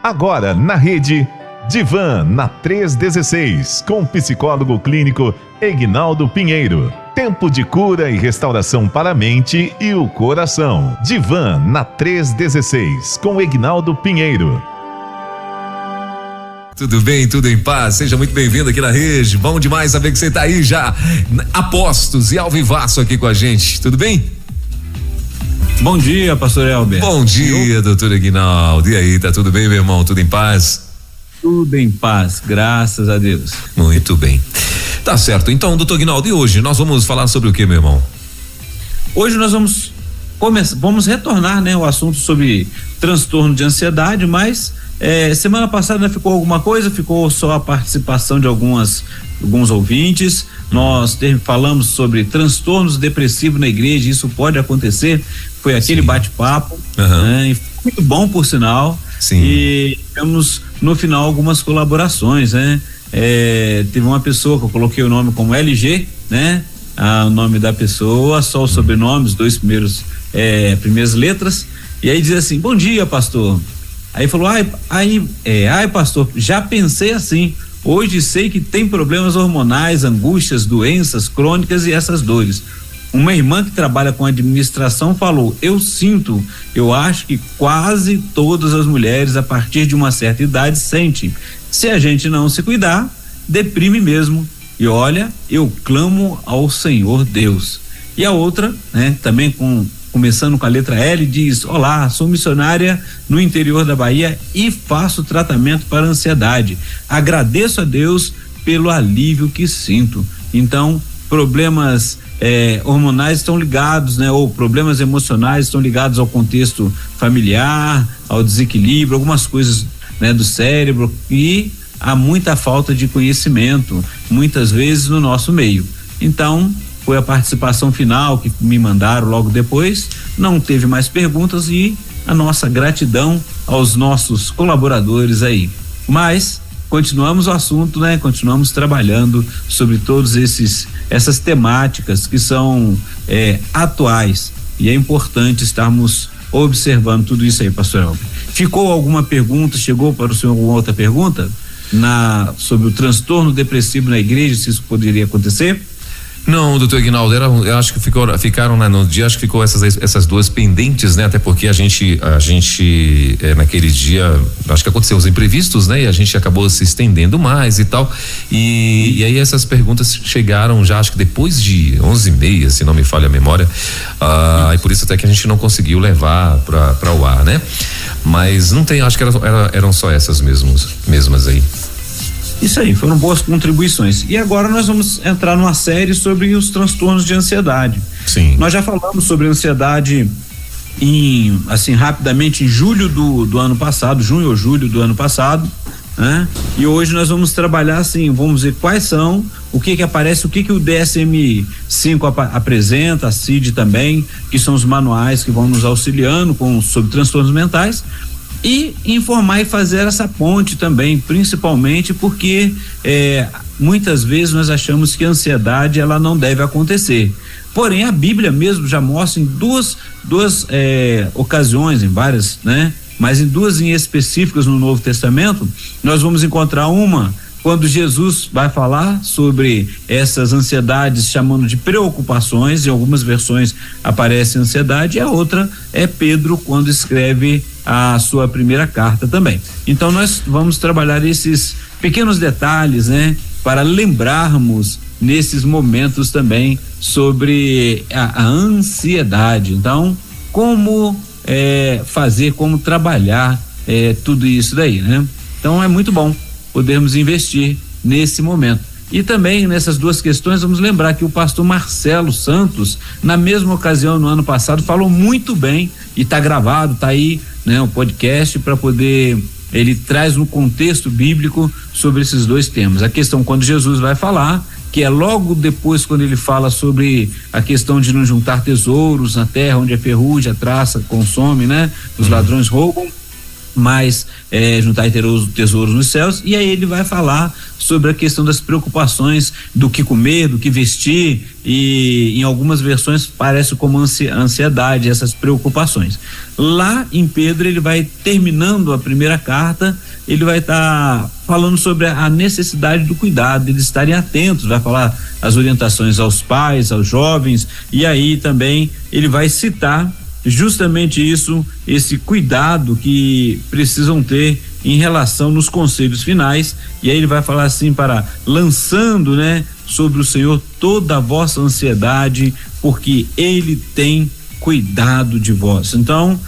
Agora na rede Divan na 316, com o psicólogo clínico Egnaldo Pinheiro. Tempo de cura e restauração para a mente e o coração. Divan na 316, com Egnaldo Pinheiro. Tudo bem, tudo em paz, seja muito bem-vindo aqui na rede. Bom demais saber que você tá aí já a postos e ao vivaço aqui com a gente, tudo bem? Bom dia, pastor Elber. Bom dia, doutor Egnaldo. E aí, tá tudo bem, meu irmão? Tudo em paz? Tudo em paz, graças a Deus. Muito bem. Tá certo. Então, doutor Egnaldo, e hoje nós vamos falar sobre o que, meu irmão? Hoje nós vamos retornar, né, o assunto sobre transtorno de ansiedade, mas semana passada ficou alguma coisa, ficou só a participação de alguns ouvintes. Nós falamos sobre transtornos depressivos na igreja, isso pode acontecer. Foi aquele bate-papo, né? Muito bom, por sinal. Sim. E temos no final algumas colaborações, né? Teve uma pessoa que eu coloquei o nome como LG, né? O nome da pessoa, só o sobrenome, os dois primeiras letras. E aí diz assim: bom dia, pastor. Aí falou: ai, pastor, já pensei assim. Hoje sei que tem problemas hormonais, angústias, doenças crônicas e essas dores. Uma irmã que trabalha com administração falou: eu acho que quase todas as mulheres a partir de uma certa idade sentem. Se a gente não se cuidar, deprime mesmo. E olha, eu clamo ao Senhor Deus. E a outra, né, também começando com a letra L, diz: olá, sou missionária no interior da Bahia e faço tratamento para ansiedade. Agradeço a Deus pelo alívio que sinto. Então, problemas hormonais estão ligados, né? Ou problemas emocionais estão ligados ao contexto familiar, ao desequilíbrio, algumas coisas, né, do cérebro, e há muita falta de conhecimento, muitas vezes, no nosso meio. Então, foi a participação final que me mandaram logo depois, não teve mais perguntas, e a nossa gratidão aos nossos colaboradores aí. Mas continuamos o assunto, né? Continuamos trabalhando sobre todos essas temáticas que são atuais, e é importante estarmos observando tudo isso aí, pastor Elber. Ficou alguma pergunta? Chegou para o senhor alguma outra pergunta sobre o transtorno depressivo na igreja, se isso poderia acontecer? Não, doutor Egnaldo, eu acho que ficaram no dia, acho que ficou essas duas pendentes, né? Até porque a gente naquele dia, acho que aconteceu os imprevistos, né? E a gente acabou se estendendo mais e tal, e aí essas perguntas chegaram já, acho que depois de 11h30, se não me falha a memória, e por isso até que a gente não conseguiu levar para o ar, né? Mas não tem, acho que eram só essas mesmas aí. Isso aí, foram boas contribuições. E agora nós vamos entrar numa série sobre os transtornos de ansiedade. Sim. Nós já falamos sobre ansiedade rapidamente em julho do ano passado, junho ou julho do ano passado, né? E hoje nós vamos trabalhar vamos ver quais são, o que aparece, o que o DSM-5 apresenta, a CID também, que são os manuais que vão nos auxiliando sobre transtornos mentais. E informar e fazer essa ponte também, principalmente porque muitas vezes nós achamos que a ansiedade ela não deve acontecer. Porém, a Bíblia mesmo já mostra em duas ocasiões, em várias, né? Mas em duas em específicas no Novo Testamento, nós vamos encontrar uma quando Jesus vai falar sobre essas ansiedades, chamando de preocupações. Em algumas versões aparece ansiedade, e a outra é Pedro, quando escreve a sua primeira carta também. Então nós vamos trabalhar esses pequenos detalhes, né, para lembrarmos nesses momentos também sobre a ansiedade. Então, como fazer, como trabalhar tudo isso daí, né? Então é muito bom podermos investir nesse momento. E também nessas duas questões vamos lembrar que o pastor Marcelo Santos, na mesma ocasião no ano passado, falou muito bem, e está gravado, está aí, né, o podcast, para poder, ele traz um contexto bíblico sobre esses dois temas. A questão quando Jesus vai falar, que é logo depois quando ele fala sobre a questão de não juntar tesouros na terra onde a ferrugem, a traça consome, né? Os ladrões roubam. mas juntar tesouros nos céus, e aí ele vai falar sobre a questão das preocupações do que comer, do que vestir, e em algumas versões parece como ansiedade, essas preocupações. Lá em Pedro, ele vai terminando a primeira carta, ele vai estar falando sobre a necessidade do cuidado, eles estarem atentos, vai falar as orientações aos pais, aos jovens, e aí também ele vai citar justamente isso, esse cuidado que precisam ter em relação nos conselhos finais, e aí ele vai falar assim, lançando, sobre o Senhor toda a vossa ansiedade, porque ele tem cuidado de vós. Então,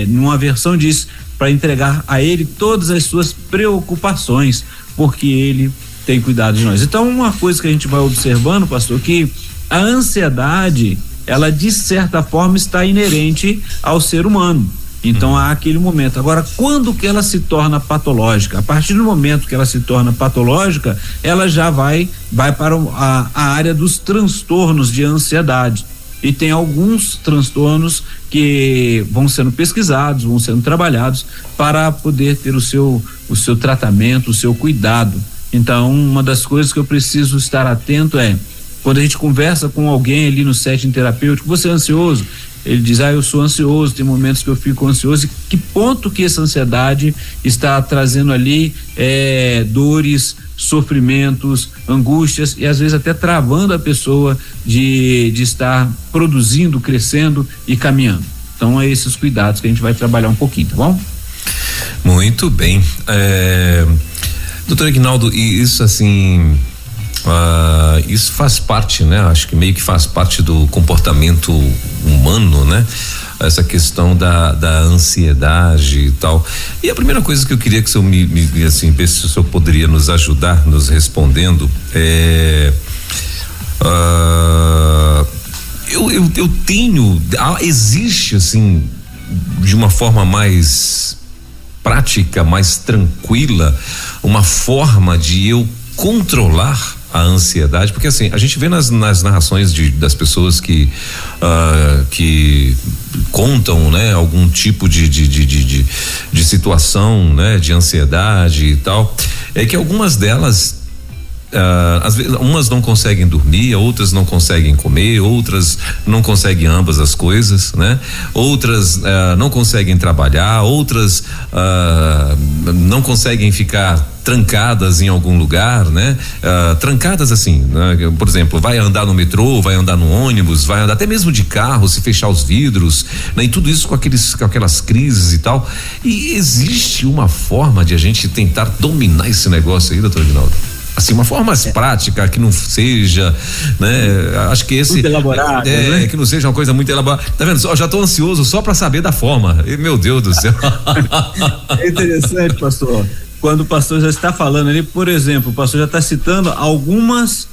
numa versão diz, para entregar a ele todas as suas preocupações, porque ele tem cuidado de nós. Então, uma coisa que a gente vai observando, pastor, que a ansiedade, ela de certa forma está inerente ao ser humano. Então há aquele momento. Agora, quando que ela se torna patológica? A partir do momento que ela se torna patológica, ela já vai para a área dos transtornos de ansiedade. E tem alguns transtornos que vão sendo pesquisados, vão sendo trabalhados para poder ter o seu tratamento, o seu cuidado. Então, uma das coisas que eu preciso estar atento quando a gente conversa com alguém ali no setting terapêutico, você é ansioso? Ele diz, eu sou ansioso, tem momentos que eu fico ansioso. E que ponto que essa ansiedade está trazendo ali dores, sofrimentos, angústias, e às vezes até travando a pessoa de estar produzindo, crescendo e caminhando. Então é esses cuidados que a gente vai trabalhar um pouquinho, tá bom? Muito bem. Doutor Aguinaldo, e isso assim, isso faz parte, acho que meio que faz parte do comportamento humano, essa questão da ansiedade e tal. E a primeira coisa que eu queria que o senhor ver se o senhor poderia nos ajudar, nos respondendo, eu tenho, existe assim, de uma forma mais prática, mais tranquila, uma forma de eu controlar a ansiedade, porque assim, a gente vê nas narrações das pessoas que contam, algum tipo de situação, de ansiedade e tal, que algumas delas às vezes umas não conseguem dormir, outras não conseguem comer, outras não conseguem ambas as coisas, outras não conseguem trabalhar, outras não conseguem ficar trancadas em algum lugar, trancadas assim, por exemplo, vai andar no metrô, vai andar no ônibus, vai andar até mesmo de carro, se fechar os vidros, e tudo isso com aquelas crises e tal. E existe uma forma de a gente tentar dominar esse negócio aí, doutor Aguinaldo? Assim, uma forma mais prática, que não seja, acho que esse muito elaborado, que não seja uma coisa muito elaborada. Tá vendo? Já tô ansioso só para saber da forma. Meu Deus do céu. É interessante, pastor. Quando o pastor já está falando ali, por exemplo, o pastor já está citando alguns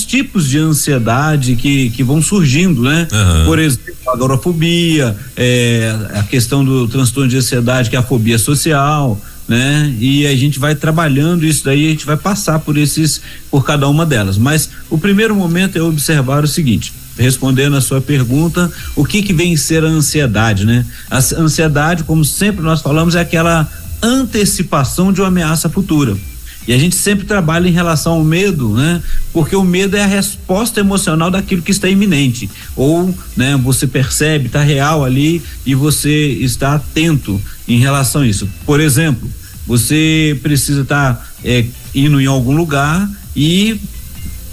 tipos de ansiedade que vão surgindo, Por exemplo, a agorafobia, a questão do transtorno de ansiedade, que é a fobia social, e a gente vai trabalhando isso daí, a gente vai passar por cada uma delas. Mas o primeiro momento é observar o seguinte, respondendo a sua pergunta, o que vem ser a ansiedade, A ansiedade, como sempre nós falamos, é aquela antecipação de uma ameaça futura. E a gente sempre trabalha em relação ao medo, Porque o medo é a resposta emocional daquilo que está iminente. Ou, você percebe, está real ali e você está atento em relação a isso. Por exemplo, você precisa estar indo em algum lugar e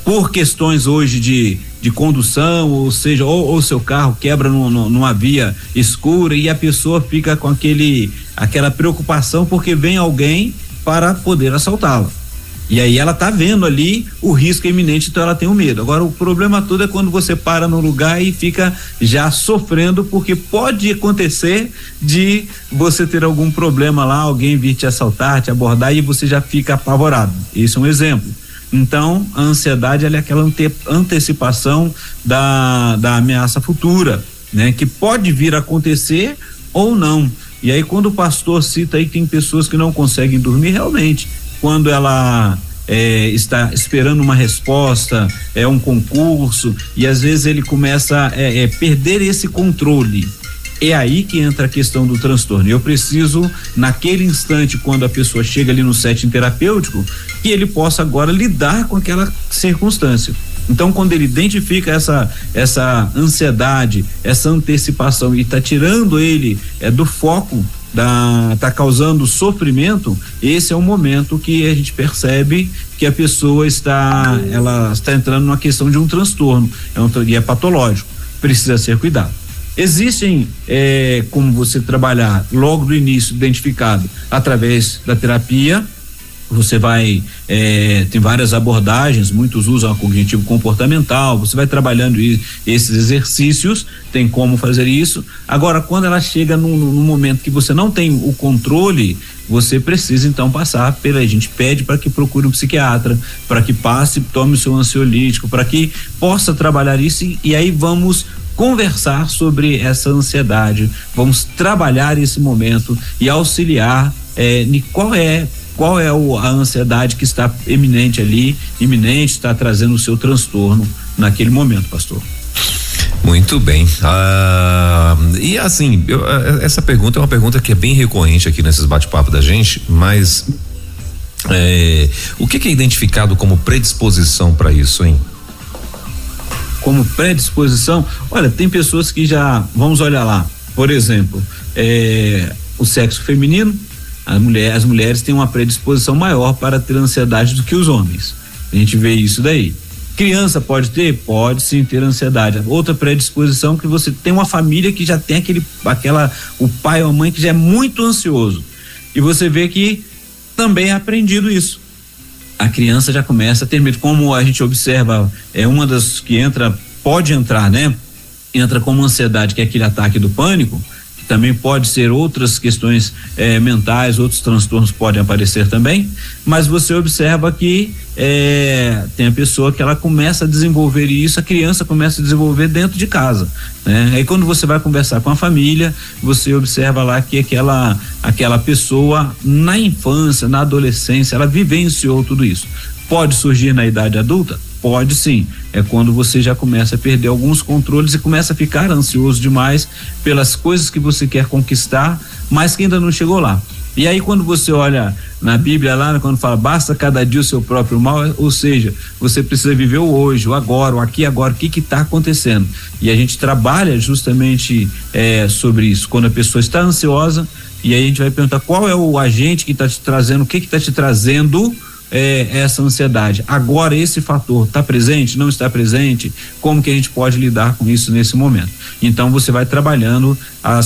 por questões hoje de condução, ou seja, ou seu carro quebra numa via escura e a pessoa fica com aquela preocupação porque vem alguém para poder assaltá-la. E aí ela tá vendo ali o risco iminente, então ela tem um medo. Agora o problema todo é quando você para no lugar e fica já sofrendo, porque pode acontecer de você ter algum problema lá, alguém vir te assaltar, te abordar e você já fica apavorado. Esse é um exemplo. Então a ansiedade, ela é aquela antecipação da ameaça futura, que pode vir a acontecer ou não. E aí quando o pastor cita aí que tem pessoas que não conseguem dormir, realmente, quando ela está esperando uma resposta, um concurso, e às vezes ele começa a perder esse controle. É aí que entra a questão do transtorno. Eu preciso, naquele instante, quando a pessoa chega ali no setting terapêutico, que ele possa agora lidar com aquela circunstância. Então, quando ele identifica essa ansiedade, essa antecipação e está tirando ele do foco, tá causando sofrimento, esse é o momento que a gente percebe que a pessoa está entrando numa questão de um transtorno, e é patológico, precisa ser cuidado. Existem como você trabalhar logo do início identificado através da terapia. Você vai, tem várias abordagens, muitos usam a cognitivo comportamental, você vai trabalhando esses exercícios, tem como fazer isso. Agora, quando ela chega num momento que você não tem o controle, você precisa então passar a gente pede para que procure um psiquiatra, para que tome o seu ansiolítico, para que possa trabalhar isso e aí vamos conversar sobre essa ansiedade, vamos trabalhar esse momento e auxiliar qual é a ansiedade que está iminente, está trazendo o seu transtorno naquele momento, pastor. Muito bem. E assim, essa pergunta é uma pergunta que é bem recorrente aqui nesses bate-papo da gente, mas o que é identificado como predisposição para isso, hein? Como predisposição? Olha, tem pessoas que vamos olhar lá, por exemplo, o sexo feminino, as mulheres têm uma predisposição maior para ter ansiedade do que os homens. A gente vê isso daí. Criança pode ter? Pode sim ter ansiedade. Outra predisposição que você tem uma família que já tem o pai ou a mãe que já é muito ansioso. E você vê que também é aprendido isso. A criança já começa a ter medo. Como a gente observa, uma das que pode entrar, né? Entra como ansiedade, que é aquele ataque do pânico. Também pode ser outras questões mentais, outros transtornos podem aparecer também, mas você observa que tem a pessoa que ela começa a desenvolver isso, a criança começa a desenvolver dentro de casa, né? Aí quando você vai conversar com a família, você observa lá que aquela pessoa na infância, na adolescência, ela vivenciou tudo isso. Pode surgir na idade adulta? Pode sim, é quando você já começa a perder alguns controles e começa a ficar ansioso demais pelas coisas que você quer conquistar, mas que ainda não chegou lá. E aí quando você olha na Bíblia lá, quando fala basta cada dia o seu próprio mal, ou seja, você precisa viver o hoje, o agora, o aqui agora, o que está acontecendo. E a gente trabalha justamente sobre isso, quando a pessoa está ansiosa, e aí a gente vai perguntar qual é o agente que está te trazendo, o que está te trazendo essa ansiedade. Agora esse fator está presente, não está presente? Como que a gente pode lidar com isso nesse momento? Então você vai trabalhando a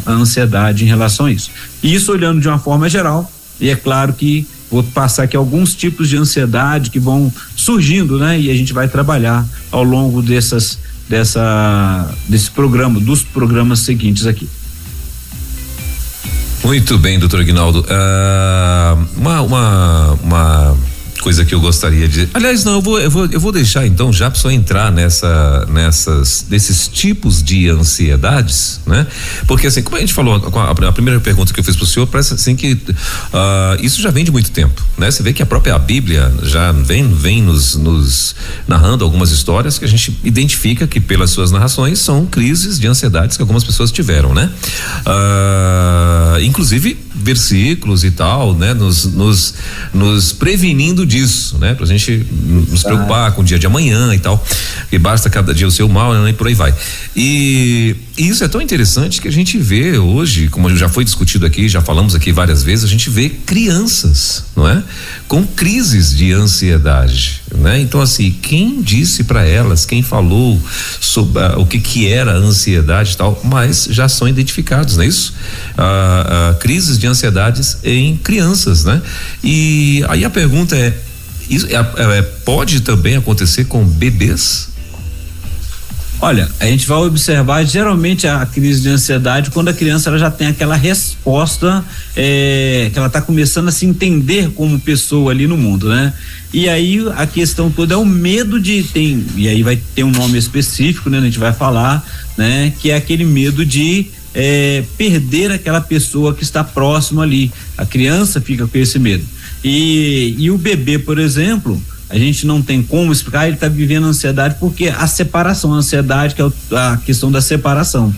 ansiedade em relação a isso. E isso olhando de uma forma geral, e é claro que vou passar aqui alguns tipos de ansiedade que vão surgindo, né? E a gente vai trabalhar ao longo desse programa, dos programas seguintes aqui. Muito bem, doutor Aguinaldo. Uma coisa que eu gostaria de. Aliás, não, eu vou deixar então já para só entrar nesses tipos de ansiedades, né? Porque assim, como a gente falou, a primeira pergunta que eu fiz pro senhor, parece assim que isso já vem de muito tempo, né? Você vê que a própria Bíblia já vem nos narrando algumas histórias que a gente identifica que pelas suas narrações são crises de ansiedades que algumas pessoas tiveram, né? Inclusive versículos e tal, né? Nos prevenindo disso, né? Pra gente nos preocupar com o dia de amanhã e tal, que basta cada dia o seu mal, né? E por aí vai. E isso é tão interessante que a gente vê hoje, como já foi discutido aqui, já falamos aqui várias vezes, a gente vê crianças, não é? Com crises de ansiedade, né? Então assim, quem disse para elas, quem falou sobre o que era a ansiedade e tal, mas já são identificados, não é isso? Crises de ansiedades em crianças, né? E aí a pergunta isso pode também acontecer com bebês? Olha, a gente vai observar geralmente a crise de ansiedade quando a criança ela já tem aquela resposta que ela está começando a se entender como pessoa ali no mundo, né? E aí a questão toda é o medo e aí vai ter um nome específico, né? A gente vai falar, né? Que é aquele medo de perder aquela pessoa que está próximo ali. A criança fica com esse medo. E o bebê, por exemplo, a gente não tem como explicar, ele está vivendo ansiedade porque a ansiedade que é a questão da separação.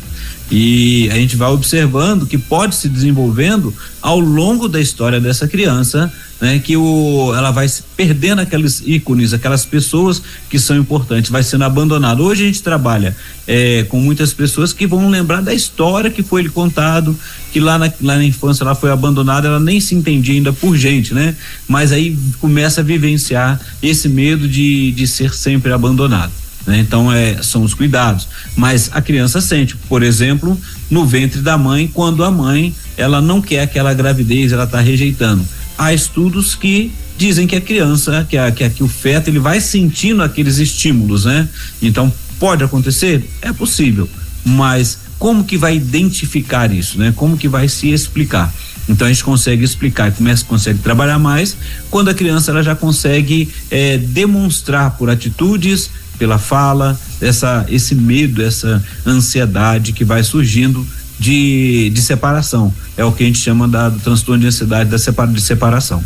E a gente vai observando que pode se desenvolvendo ao longo da história dessa criança, né? Que ela vai se perdendo aqueles ícones, aquelas pessoas que são importantes, vai sendo abandonado. Hoje a gente trabalha com muitas pessoas que vão lembrar da história que foi lhe contado, que lá na infância ela foi abandonada, ela nem se entendia ainda por gente, né? Mas aí começa a vivenciar esse medo de ser sempre abandonado. Então são os cuidados, mas a criança sente, por exemplo, no ventre da mãe, quando a mãe ela não quer aquela gravidez, ela está rejeitando. Há estudos que dizem que a criança, que o feto, ele vai sentindo aqueles estímulos, né? Então pode acontecer? É possível, mas como que vai identificar isso, né? Como que vai se explicar? Então a gente consegue explicar, consegue trabalhar mais quando a criança ela já consegue demonstrar por atitudes, pela fala, esse medo, essa ansiedade que vai surgindo de separação. É o que a gente chama do transtorno de ansiedade de separação.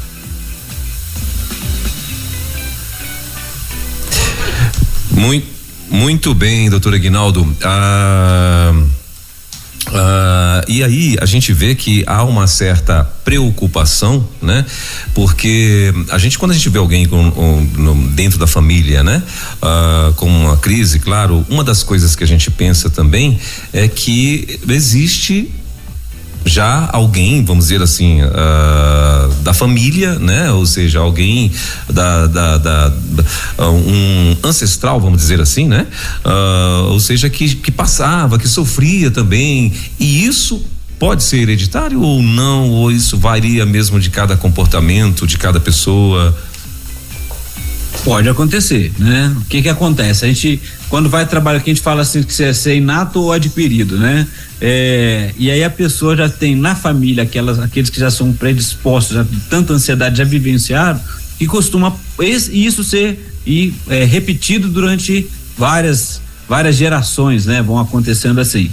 Muito bem, doutor Aguinaldo. E aí a gente vê que há uma certa preocupação, né? Porque quando a gente vê alguém dentro da família, né? Com uma crise, claro, uma das coisas que a gente pensa também é que existe já alguém, vamos dizer assim, da família, né? Ou seja, alguém um ancestral, vamos dizer assim, né? Ou seja, que passava, que sofria também, e isso pode ser hereditário ou não, ou isso varia mesmo de cada comportamento, de cada pessoa? Pode acontecer, né? O que acontece? A gente, quando vai trabalhar, que a gente fala assim, que se é inato ou adquirido, né? E aí a pessoa já tem na família aqueles que já são predispostos, já tanta ansiedade já vivenciaram, que costuma isso ser repetido durante várias gerações, né? Vão acontecendo assim.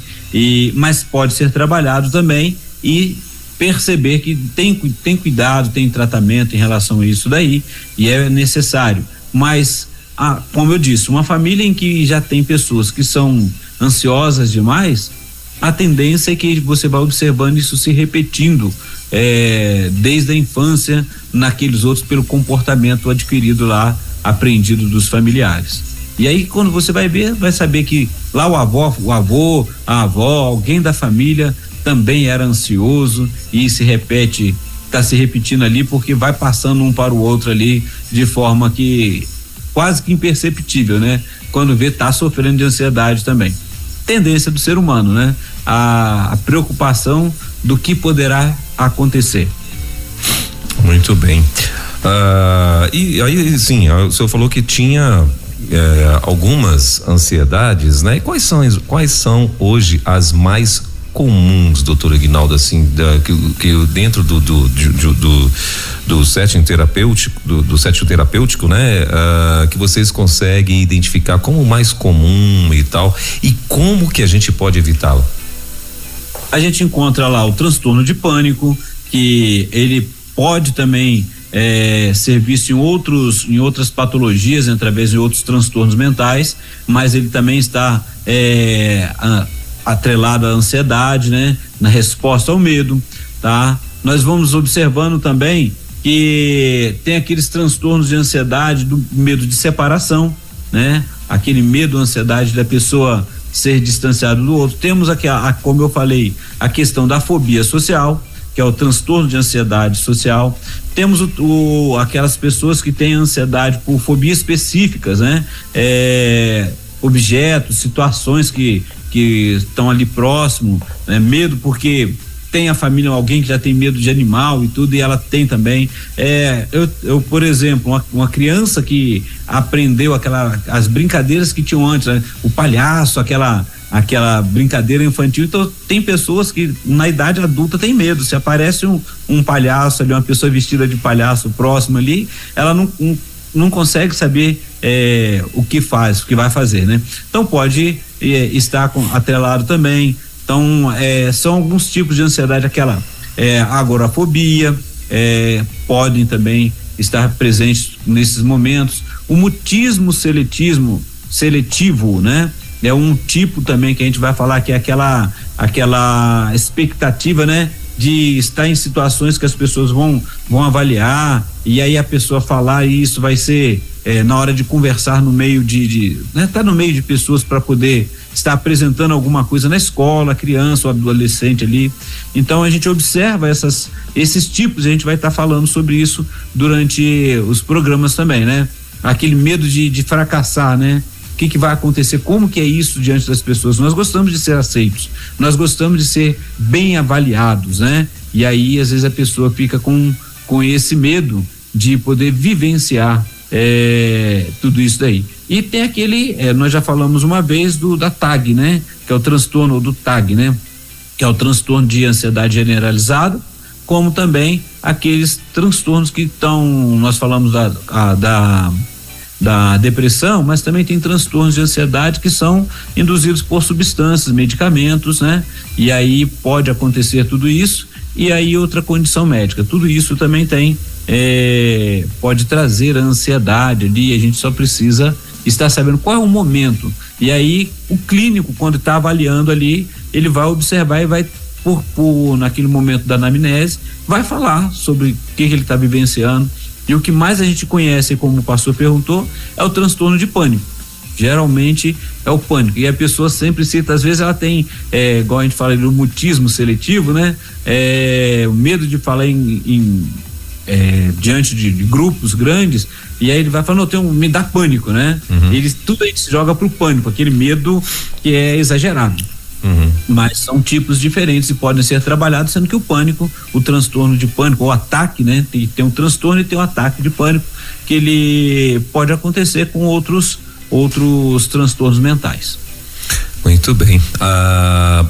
Mas pode ser trabalhado também e perceber que tem cuidado, tem tratamento em relação a isso daí, e é necessário. Mas, como eu disse, uma família em que já tem pessoas que são ansiosas demais, a tendência é que você vai observando isso se repetindo desde a infância naqueles outros, pelo comportamento adquirido lá, aprendido dos familiares. E aí, quando você vai ver, vai saber que lá o avô, a avó, alguém da família também era ansioso, e está se repetindo ali, porque vai passando um para o outro ali de forma que quase que imperceptível, né? Quando vê, tá sofrendo de ansiedade também. Tendência do ser humano, né? A preocupação do que poderá acontecer. Muito bem. E aí, sim, o senhor falou que tinha algumas ansiedades, né? E quais são hoje as mais comuns, doutor Aguinaldo, assim, que dentro do setting terapêutico, né? Que vocês conseguem identificar como mais comum e tal, e como que a gente pode evitá-lo? A gente encontra lá o transtorno de pânico, que ele pode também ser visto em outras patologias, através de outros transtornos mentais, mas ele também está atrelado à ansiedade, né? Na resposta ao medo, tá? Nós vamos observando também que tem aqueles transtornos de ansiedade, do medo de separação, né? Aquele medo, ansiedade da pessoa ser distanciado do outro. Temos aqui, como eu falei, a questão da fobia social, que é o transtorno de ansiedade social. Temos aquelas pessoas que têm ansiedade por fobias específicas, né? Objetos, situações que estão ali próximo, né? Medo porque tem a família, alguém que já tem medo de animal e tudo, e ela tem também. Eu por exemplo, uma criança que aprendeu as brincadeiras que tinham antes, né? O palhaço, aquela brincadeira infantil. Então tem pessoas que na idade adulta tem medo. Se aparece um palhaço ali, uma pessoa vestida de palhaço próximo ali, ela não consegue saber o que vai fazer, né? Então pode estar atrelado também. Então são alguns tipos de ansiedade, aquela agorafobia, podem também estar presentes nesses momentos. O mutismo seletivo, né? É um tipo também que a gente vai falar, que é aquela expectativa, né? De estar em situações que as pessoas vão avaliar, e aí a pessoa falar, e isso vai ser na hora de conversar no meio tá no meio de pessoas para poder estar apresentando alguma coisa na escola, criança ou adolescente ali. Então a gente observa esses tipos, a gente vai estar falando sobre isso durante os programas também, né? Aquele medo de fracassar, né? O que vai acontecer, como que é isso diante das pessoas. Nós gostamos de ser aceitos, nós gostamos de ser bem avaliados, né? E aí às vezes a pessoa fica com esse medo de poder vivenciar tudo isso daí. E tem aquele, nós já falamos uma vez da TAG, né? Que é o transtorno do TAG, né? Que é o transtorno de ansiedade generalizada, como também aqueles transtornos que nós falamos da depressão, mas também tem transtornos de ansiedade que são induzidos por substâncias, medicamentos, né? E aí pode acontecer tudo isso, e aí outra condição médica, tudo isso também pode trazer a ansiedade ali, a gente só precisa estar sabendo qual é o momento, e aí o clínico, quando está avaliando ali, ele vai observar e vai naquele momento da anamnese, vai falar sobre o que ele está vivenciando. E o que mais a gente conhece, como o pastor perguntou, é o transtorno de pânico. Geralmente é o pânico. E a pessoa sempre cita, às vezes ela tem, igual a gente fala, o mutismo seletivo, né? O medo de falar diante de grupos grandes, e aí ele vai falando, me dá pânico, né? Uhum. Tudo aí se joga pro pânico, aquele medo que é exagerado. Uhum. Mas são tipos diferentes e podem ser trabalhados, sendo que o pânico, o transtorno de pânico, o ataque, né? Tem um transtorno e tem um ataque de pânico, que ele pode acontecer com outros transtornos mentais. Muito bem.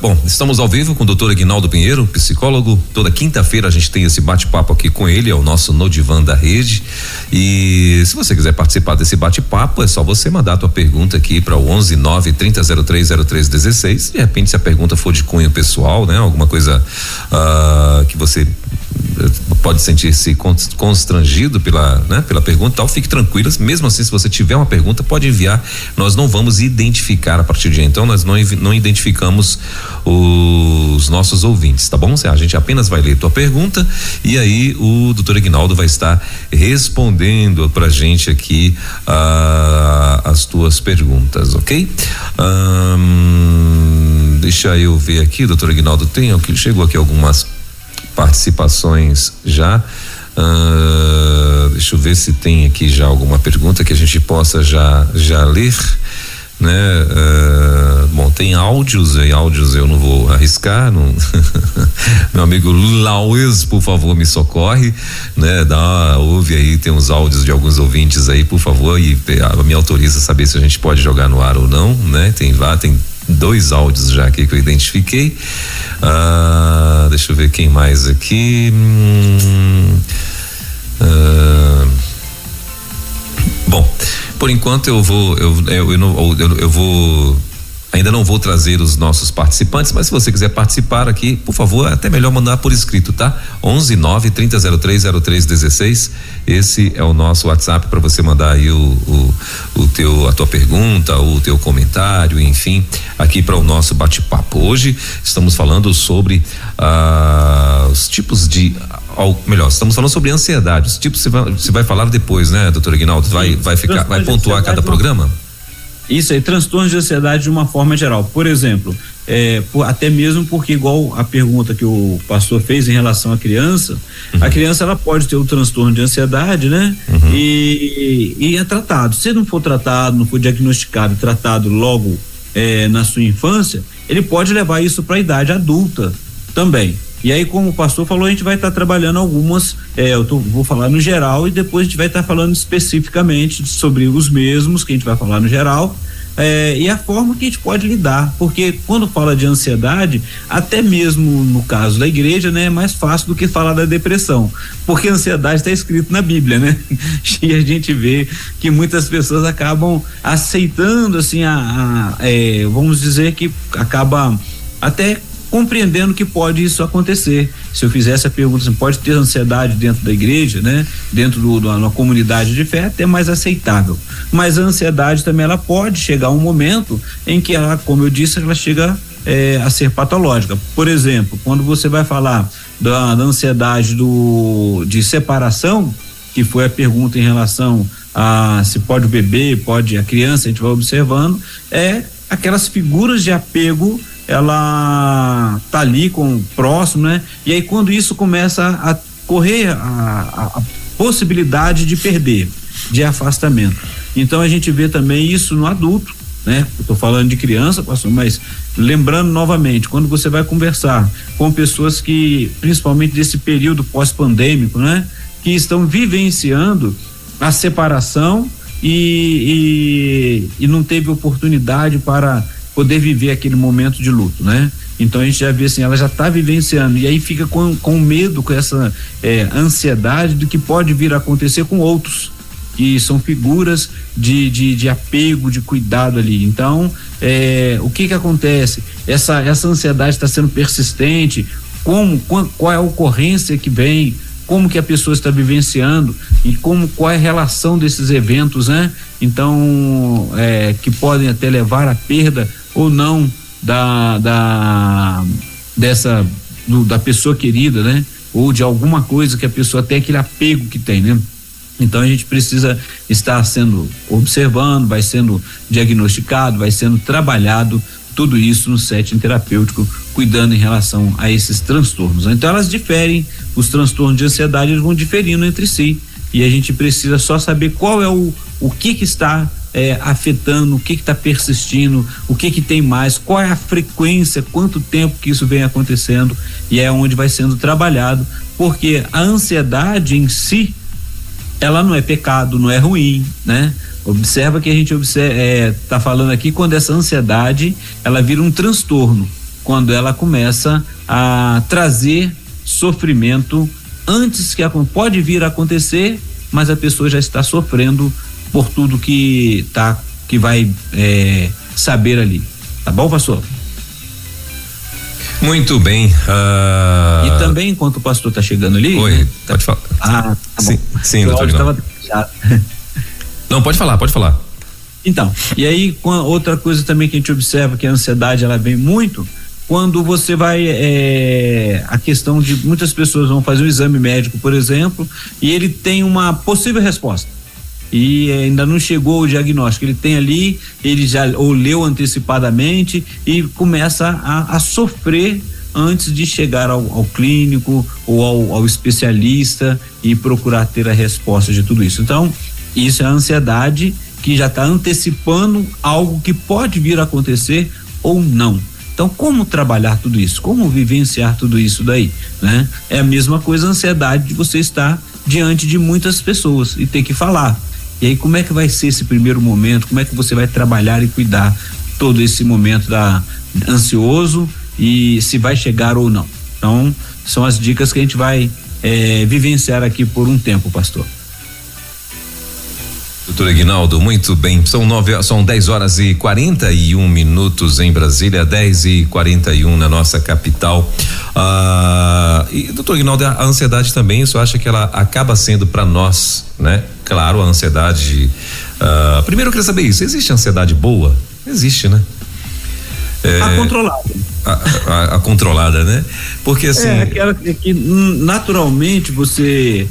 Bom, estamos ao vivo com o Dr. Aguinaldo Pinheiro, psicólogo. Toda quinta-feira a gente tem esse bate-papo aqui com ele, é o nosso No Divã da Rede. E se você quiser participar desse bate-papo, é só você mandar a tua pergunta aqui para o 11-9-30-03-03-16. De repente, se a pergunta for de cunho pessoal, né? Alguma coisa que você pode sentir-se constrangido pela pergunta, tal, fique tranquilas. Mesmo assim, se você tiver uma pergunta, pode enviar. Nós não vamos identificar a partir de então, nós não identificamos os nossos ouvintes, tá bom? A gente apenas vai ler tua pergunta e aí o Dr. Aguinaldo vai estar respondendo pra gente aqui as tuas perguntas, ok? Deixa eu ver aqui, Dr. Aguinaldo, chegou aqui algumas participações já. Deixa eu ver se tem aqui já alguma pergunta que a gente possa já ler, né? Bom, tem áudios eu não vou arriscar, não. Meu amigo Laues, por favor, me socorre, né? Ouve aí, tem uns áudios de alguns ouvintes aí, por favor, e me autoriza a saber se a gente pode jogar no ar ou não, né? Tem 2 áudios já aqui que eu identifiquei. Deixa eu ver quem mais aqui. Bom, por enquanto eu ainda não vou trazer os nossos participantes, mas se você quiser participar aqui, por favor, é até melhor mandar por escrito, tá? 11-9-30-03-03-16. Esse é o nosso WhatsApp para você mandar aí a tua pergunta, o teu comentário, enfim, aqui para o nosso bate-papo. Hoje estamos falando sobre os tipos de, estamos falando sobre ansiedade. Os tipos você vai falar depois, né, doutor Aguinaldo? Vai pontuar cada programa? Isso aí, transtornos de ansiedade de uma forma geral. Por exemplo, até mesmo porque, igual a pergunta que o pastor fez em relação à criança, a criança ela pode ter o transtorno de ansiedade, né? Uhum. E é tratado. Se não for tratado, não for diagnosticado e tratado logo na sua infância, ele pode levar isso para a idade adulta também. E aí, como o pastor falou, a gente vai estar trabalhando algumas, vou falar no geral e depois a gente vai estar falando especificamente sobre os mesmos, que a gente vai falar no geral, e a forma que a gente pode lidar, porque quando fala de ansiedade, até mesmo no caso da igreja, né, é mais fácil do que falar da depressão, porque a ansiedade está escrito na Bíblia, né? E a gente vê que muitas pessoas acabam aceitando, assim, vamos dizer que acaba até compreendendo que pode isso acontecer. Se eu fizesse a pergunta, assim, pode ter ansiedade dentro da igreja, né? Dentro de uma comunidade de fé, até mais aceitável. Mas a ansiedade também, ela pode chegar a um momento em que ela, como eu disse, ela chega a ser patológica. Por exemplo, quando você vai falar da ansiedade de separação, que foi a pergunta em relação a se pode o bebê, pode a criança, a gente vai observando, aquelas figuras de apego, ela tá ali próximo, né? E aí quando isso começa a correr a possibilidade de perder, de afastamento. Então a gente vê também isso no adulto, né? Eu tô falando de criança, pastor, mas lembrando novamente, quando você vai conversar com pessoas que, principalmente desse período pós-pandêmico, né? Que estão vivenciando a separação e não teve oportunidade para poder viver aquele momento de luto, né? Então a gente já vê assim, ela já está vivenciando e aí fica com medo, com essa ansiedade do que pode vir a acontecer com outros, que são figuras de apego, de cuidado ali. Então, o que acontece? Essa ansiedade está sendo persistente, qual é a ocorrência que vem, como que a pessoa está vivenciando e qual é a relação desses eventos, né? Então, que podem até levar à perda ou não da pessoa querida, né? Ou de alguma coisa que a pessoa tem, aquele apego que tem, né? Então a gente precisa estar observando, vai sendo diagnosticado, vai sendo trabalhado tudo isso no setting terapêutico, cuidando em relação a esses transtornos. Então elas diferem, os transtornos de ansiedade eles vão diferindo entre si e a gente precisa só saber qual é o que está afetando, o que está persistindo, o que tem mais, qual é a frequência, quanto tempo que isso vem acontecendo, e é onde vai sendo trabalhado, porque a ansiedade em si, ela não é pecado, não é ruim, né? Observa que a gente tá falando aqui quando essa ansiedade ela vira um transtorno, quando ela começa a trazer sofrimento antes que pode vir a acontecer, mas a pessoa já está sofrendo por tudo que vai saber ali. Tá bom, pastor? Muito bem. E também, enquanto o pastor tá chegando ali. Oi, né? pode falar. Tá sim, bom. Sim, doutor. Não, pode falar. Então, e aí, outra coisa também que a gente observa que a ansiedade ela vem muito quando você vai, a questão de muitas pessoas vão fazer um exame médico, por exemplo, e ele tem uma possível resposta. E ainda não chegou o diagnóstico, ele tem ali, ele já ou leu antecipadamente e começa a sofrer antes de chegar ao clínico ou ao especialista e procurar ter a resposta de tudo isso. Então, isso é a ansiedade que já está antecipando algo que pode vir a acontecer ou não. Então, como trabalhar tudo isso? Como vivenciar tudo isso daí, né? É a mesma coisa a ansiedade de você estar diante de muitas pessoas e ter que falar. E aí, como é que vai ser esse primeiro momento? Como é que você vai trabalhar e cuidar todo esse momento ansioso e se vai chegar ou não? Então, são as dicas que a gente vai vivenciar aqui por um tempo, pastor. Doutor Aguinaldo, muito bem. São 10 horas e 41 minutos em Brasília, 10h41 na nossa capital. E doutor Aguinaldo, a ansiedade também, isso acha que ela acaba sendo para nós, né? Claro, a ansiedade. Primeiro eu queria saber isso: existe ansiedade boa? Existe, né? A controlada. A controlada, né? Porque assim. Aquela que naturalmente você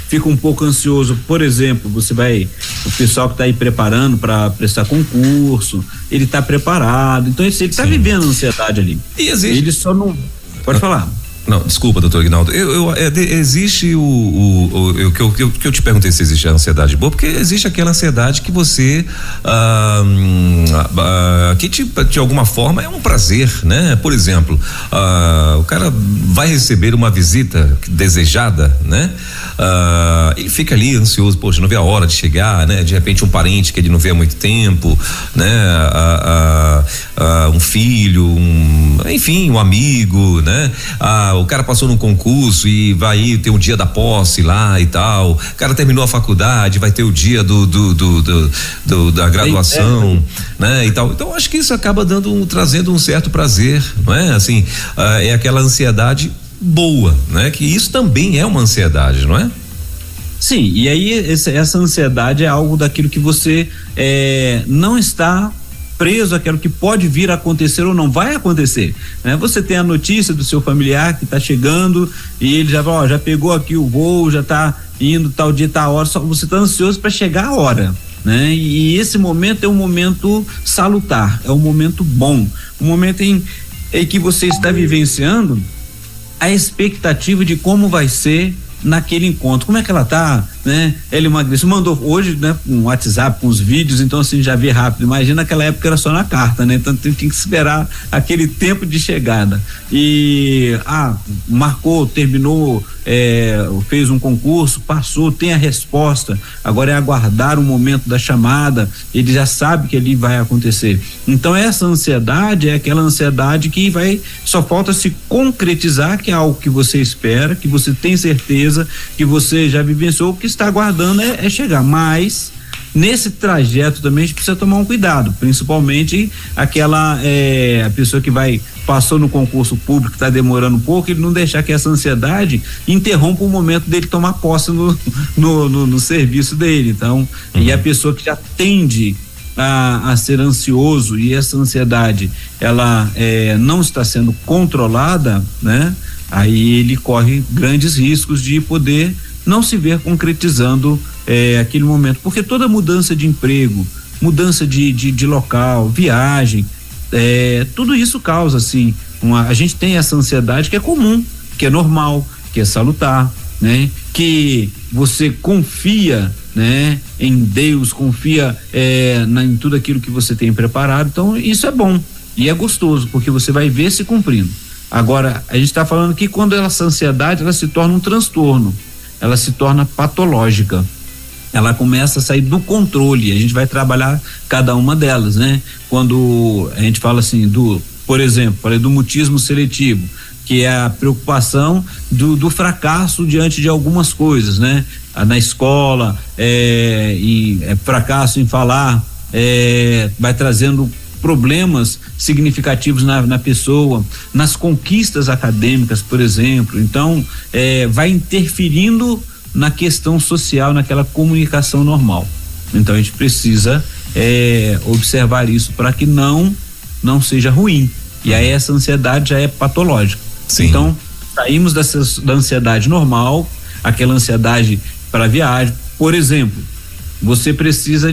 fica um pouco ansioso. Por exemplo, o pessoal que está aí preparando para prestar concurso, ele está preparado, então ele está vivendo a ansiedade ali. E existe. Ele só não. Pode falar. Não, desculpa, doutor Aguinaldo. Existe que eu te perguntei se existe a ansiedade boa, porque existe aquela ansiedade que você que de alguma forma é um prazer, né? Por exemplo, o cara vai receber uma visita desejada, né? Ele fica ali ansioso, poxa, não vê a hora de chegar, né? De repente um parente que ele não vê há muito tempo, né? Um filho, enfim, um amigo, né? O cara passou num concurso e vai ter o dia da posse lá e tal. O cara terminou a faculdade, vai ter o dia da graduação, né? E tal. Então acho que isso acaba trazendo um certo prazer, não é? Assim, é aquela ansiedade boa, né? Que isso também é uma ansiedade, não é? Sim, e aí essa ansiedade é algo daquilo que você não está preso àquilo que pode vir a acontecer ou não vai acontecer, né? Você tem a notícia do seu familiar que está chegando e ele já pegou aqui o voo, já está indo tal dia, tal hora, só que você está ansioso para chegar a hora, né? E esse momento é um momento salutar, é um momento bom, um momento em que você está vivenciando a expectativa de como vai ser naquele encontro, como é que ela tá, né? Ele emagreceu, mandou hoje, né, um WhatsApp com os vídeos, então assim já vê rápido. Imagina naquela época era só na carta, né? Então tem que esperar aquele tempo de chegada. E marcou, terminou, fez um concurso, passou, tem a resposta. Agora é aguardar o momento da chamada. Ele já sabe que ali vai acontecer. Então essa ansiedade é aquela ansiedade que só falta se concretizar, que é algo que você espera, que você tem certeza, que você já vivenciou, o que está aguardando é chegar, mas nesse trajeto também a gente precisa tomar um cuidado, principalmente a pessoa que passou no concurso público, está demorando um pouco, ele não deixar que essa ansiedade interrompa o momento dele tomar posse no serviço dele. Então, e a pessoa que já tende a ser ansioso e essa ansiedade ela não está sendo controlada, né? Aí ele corre grandes riscos de poder não se ver concretizando aquele momento, porque toda mudança de emprego, mudança de local, viagem, tudo isso causa assim, a gente tem essa ansiedade que é comum, que é normal, que é salutar, né? Que você confia, né, em Deus, confia em tudo aquilo que você tem preparado, então isso é bom e é gostoso, porque você vai ver se cumprindo. Agora, a gente está falando que quando essa ansiedade ela se torna um transtorno, ela se torna patológica, ela começa a sair do controle. A gente vai trabalhar cada uma delas, né? Quando a gente fala assim por exemplo, falei do mutismo seletivo, que é a preocupação do fracasso diante de algumas coisas, né? Na escola, fracasso em falar, vai trazendo problemas significativos na pessoa, nas conquistas acadêmicas, por exemplo. Então, vai interferindo na questão social, naquela comunicação normal. Então, a gente precisa observar isso para que não seja ruim. E aí essa ansiedade já é patológica. Sim. Então, saímos da ansiedade normal, aquela ansiedade para viagem. Por exemplo, você precisa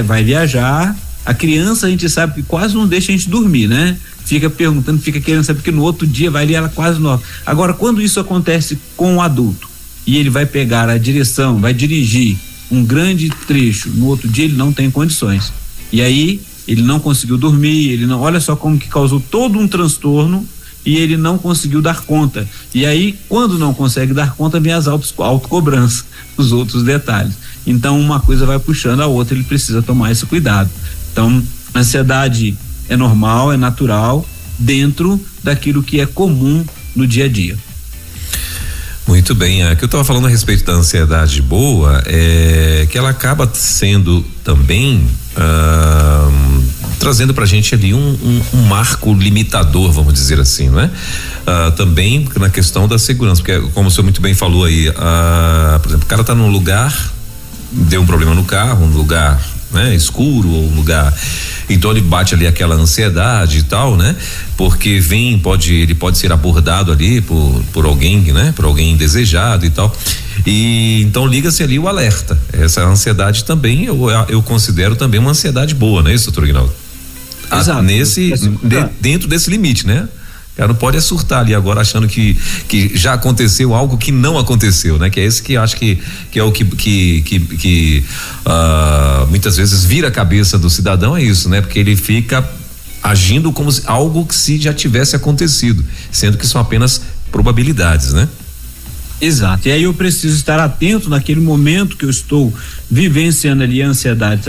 vai viajar. A criança, a gente sabe que quase não deixa a gente dormir, né? Fica perguntando, fica querendo saber, porque no outro dia vai ali, ela quase não. Agora, quando isso acontece com o adulto e ele vai pegar a direção, vai dirigir um grande trecho, no outro dia ele não tem condições. E aí, ele não conseguiu dormir, olha só como que causou todo um transtorno e ele não conseguiu dar conta. E aí, quando não consegue dar conta, vem as autocobranças, os outros detalhes. Então, uma coisa vai puxando a outra, ele precisa tomar esse cuidado. Então, a ansiedade é normal, é natural, dentro daquilo que é comum no dia a dia. Muito bem, o que eu estava falando a respeito da ansiedade boa é que ela acaba sendo também trazendo pra gente ali um marco limitador, vamos dizer assim, né? Também na questão da segurança, porque como o senhor muito bem falou aí, por exemplo, o cara tá num lugar, deu um problema no carro, um lugar, né, escuro, ou um lugar, então ele bate ali aquela ansiedade e tal, né? Porque ele pode ser abordado ali por alguém, né? Por alguém indesejado e tal. E então liga-se ali o alerta. Essa ansiedade também eu considero também uma ansiedade boa, não é isso, doutor Aguinaldo? Exato. Dentro desse limite, né? O cara não pode surtar ali agora achando que já aconteceu algo que não aconteceu, né? Que é esse que eu acho que é o que muitas vezes vira a cabeça do cidadão, é isso, né? Porque ele fica agindo como se algo que se já tivesse acontecido, sendo que são apenas probabilidades, né? Exato, e aí eu preciso estar atento naquele momento que eu estou vivenciando ali, a ansiedade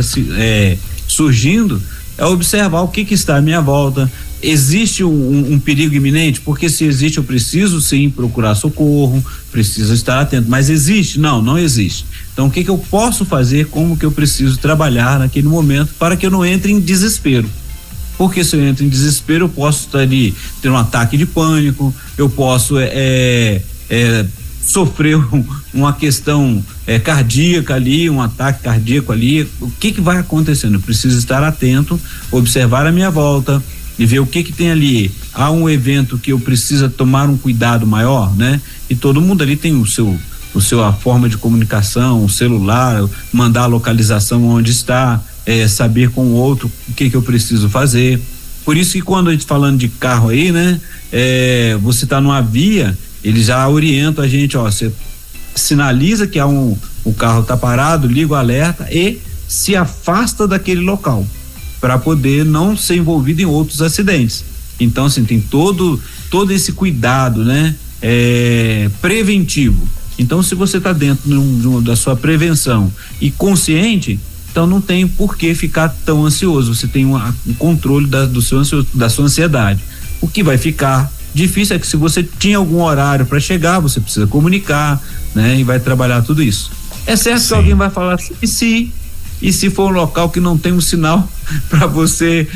surgindo, observar o que está à minha volta. Existe um perigo iminente? Porque se existe, eu preciso sim procurar socorro, preciso estar atento, mas existe? Não existe. Então o que eu posso fazer, como que eu preciso trabalhar naquele momento para que eu não entre em desespero? Porque se eu entro em desespero, eu posso estar ali, ter um ataque de pânico, eu posso sofreu uma questão cardíaca ali, um ataque cardíaco ali, o que vai acontecendo? Eu preciso estar atento, observar a minha volta e ver o que tem ali. Há um evento que eu preciso tomar um cuidado maior, né? E todo mundo ali tem a forma de comunicação, o celular, mandar a localização onde está, saber com o outro o que eu preciso fazer. Por isso que quando a gente falando de carro aí, né? Você tá numa via, eles já orientam a gente, você sinaliza que o carro tá parado, liga o alerta e se afasta daquele local para poder não ser envolvido em outros acidentes. Então, assim, tem todo esse cuidado, né? Preventivo. Então, se você está dentro da sua prevenção e consciente, então não tem por que ficar tão ansioso. Você tem um controle da sua ansiedade. O que vai ficar difícil é que se você tinha algum horário para chegar, você precisa comunicar, né? E vai trabalhar tudo isso. É certo que alguém vai falar assim, e se for um local que não tem um sinal para você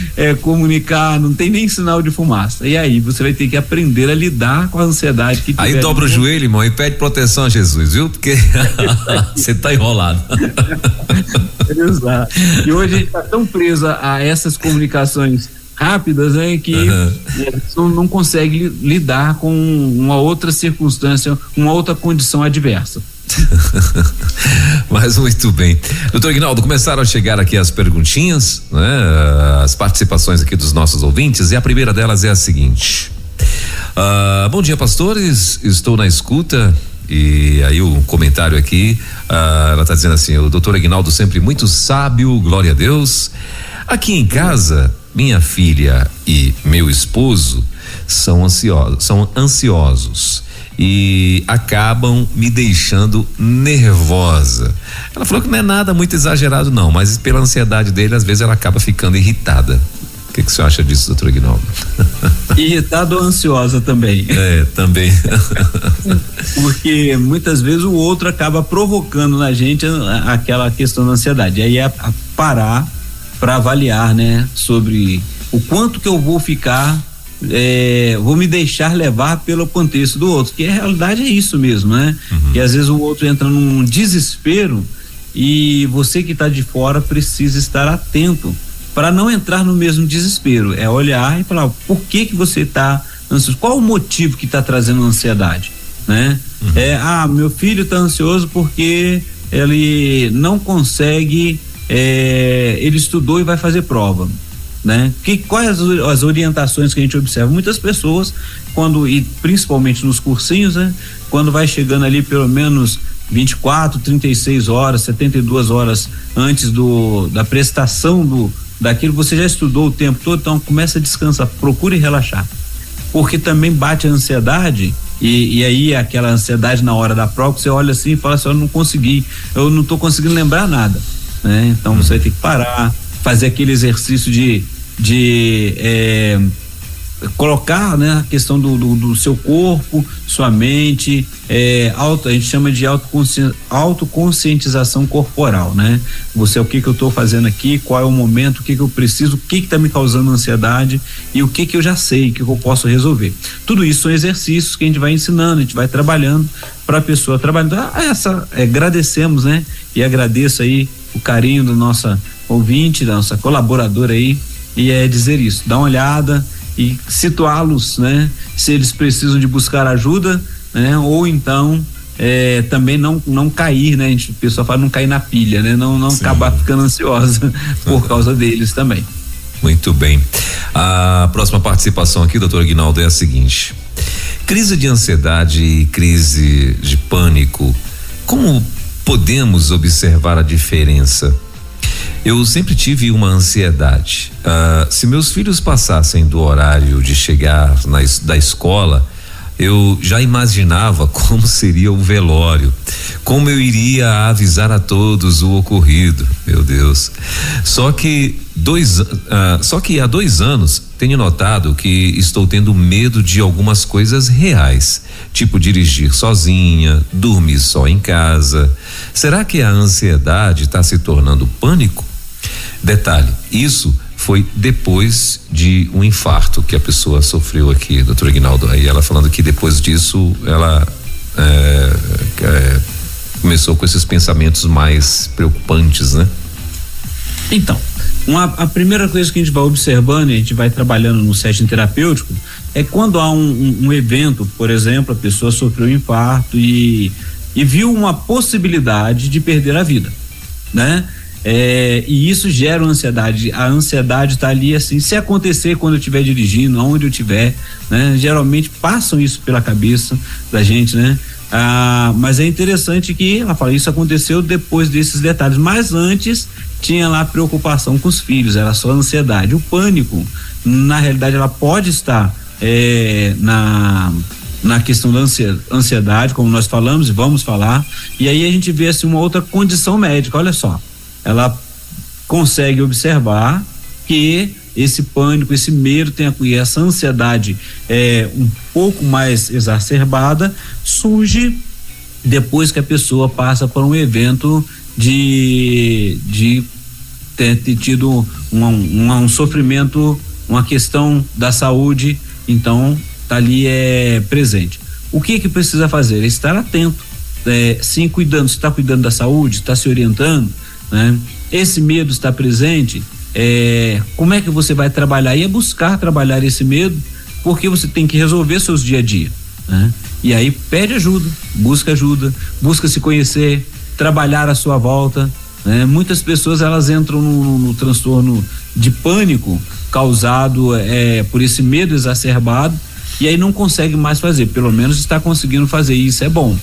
comunicar, não tem nem sinal de fumaça, e aí você vai ter que aprender a lidar com a ansiedade que aí dobra o joelho, irmão, e pede proteção a Jesus, viu? Porque você tá enrolado. Exato. E hoje a gente tá tão preso a essas comunicações rápidas, né, que não consegue lidar com uma outra circunstância, uma outra condição adversa. Mas muito bem. Doutor Aguinaldo, começaram a chegar aqui as perguntinhas, né? As participações aqui dos nossos ouvintes, e a primeira delas é a seguinte: bom dia, pastores, estou na escuta. E aí o comentário aqui, ela está dizendo assim: o doutor Aguinaldo sempre muito sábio, glória a Deus. Aqui em casa, minha filha e meu esposo são ansiosos e acabam me deixando nervosa. Ela falou que não é nada muito exagerado não, mas pela ansiedade dele, às vezes ela acaba ficando irritada. O que você acha disso, doutor Aguinaldo? Irritada ou ansiosa também. Também. Porque muitas vezes o outro acaba provocando na gente aquela questão da ansiedade. Aí é parar para avaliar, né, sobre o quanto que eu vou ficar, vou me deixar levar pelo contexto do outro, que a realidade é isso mesmo, né? Que às vezes o outro entra num desespero e você que está de fora precisa estar atento para não entrar no mesmo desespero. É olhar e falar, por que você está ansioso? Qual o motivo que está trazendo ansiedade, né? Meu filho está ansioso porque ele não consegue, ele estudou e vai fazer prova, né? Quais as orientações que a gente observa? Muitas pessoas, e principalmente nos cursinhos, né? Quando vai chegando ali pelo menos 24, 36 horas, 72 horas antes da prestação daquilo, você já estudou o tempo todo, então começa a descansar, procure relaxar, porque também bate a ansiedade, e aí aquela ansiedade na hora da prova, você olha assim e fala assim, eu não tô conseguindo lembrar nada, né? Então você vai ter que parar, fazer aquele exercício de colocar, né, a questão do seu corpo, sua mente, a gente chama de autoconscientização corporal, né? O que eu estou fazendo aqui, qual é o momento, o que eu preciso, o que está me causando ansiedade e o que eu já sei, que eu posso resolver. Tudo isso são exercícios que a gente vai ensinando, a gente vai trabalhando para a pessoa trabalhar. Agradecemos, né? E agradeço aí o carinho da nossa ouvinte, da nossa colaboradora aí, e dizer isso, dar uma olhada e situá-los, né? Se eles precisam de buscar ajuda, né? Ou então também não cair, né? O pessoal fala não cair na pilha, né? Não acabar ficando ansiosa por causa deles também. Muito bem. A próxima participação aqui, doutor Aguinaldo, é a seguinte: crise de ansiedade e crise de pânico, como podemos observar a diferença? Eu sempre tive uma ansiedade. Se meus filhos passassem do horário de chegar da escola, eu já imaginava como seria o velório, como eu iria avisar a todos o ocorrido. Meu Deus. Só que há 2 anos tenho notado que estou tendo medo de algumas coisas reais, tipo dirigir sozinha, dormir só em casa. Será que a ansiedade está se tornando pânico? Detalhe, isso foi depois de um infarto que a pessoa sofreu aqui, doutor Aguinaldo. Aí ela falando que depois disso ela começou com esses pensamentos mais preocupantes, né? Então, a primeira coisa que a gente vai observando e a gente vai trabalhando no setting terapêutico é quando há um evento, por exemplo, a pessoa sofreu um infarto e viu uma possibilidade de perder a vida, né? E isso gera uma ansiedade. A ansiedade está ali assim, se acontecer quando eu estiver dirigindo, aonde eu estiver, né? Geralmente passam isso pela cabeça da gente, né? Mas é interessante que ela fala, isso aconteceu depois desses detalhes, mas antes tinha lá preocupação com os filhos, era só ansiedade. O pânico, na realidade, ela pode estar na questão da ansiedade, como nós falamos e vamos falar, e aí a gente vê assim uma outra condição médica. Olha só, ela consegue observar que esse pânico, esse medo e essa ansiedade um pouco mais exacerbada surge depois que a pessoa passa por um evento de ter tido um sofrimento, uma questão da saúde. Então tá ali presente. O que precisa fazer? É estar atento, sim, cuidando. Se está cuidando da saúde, está se orientando, né? Esse medo está presente. Como é que você vai trabalhar? E é buscar trabalhar esse medo, porque você tem que resolver seus dia a dia, né? E aí pede ajuda, busca se conhecer, trabalhar à sua volta, né? Muitas pessoas elas entram no transtorno de pânico causado por esse medo exacerbado, e aí não consegue mais fazer. Pelo menos está conseguindo fazer, e isso é bom.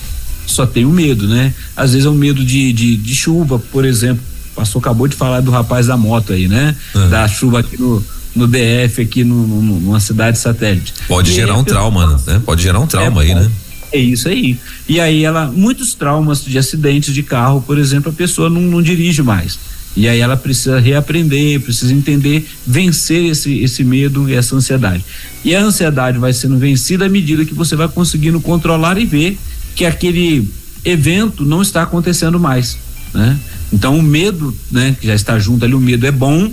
Só tem o medo, né? Às vezes é um medo de chuva, por exemplo. O pastor acabou de falar do rapaz da moto aí, né? Da chuva aqui no DF, aqui numa cidade satélite. Pode gerar um trauma, né? Pode gerar um trauma aí, né? É isso aí. E aí muitos traumas de acidentes de carro, por exemplo, a pessoa não dirige mais. E aí ela precisa reaprender, precisa entender, vencer esse medo e essa ansiedade. E a ansiedade vai sendo vencida à medida que você vai conseguindo controlar e ver que aquele evento não está acontecendo mais, né? Então o medo, né, que já está junto ali, o medo é bom,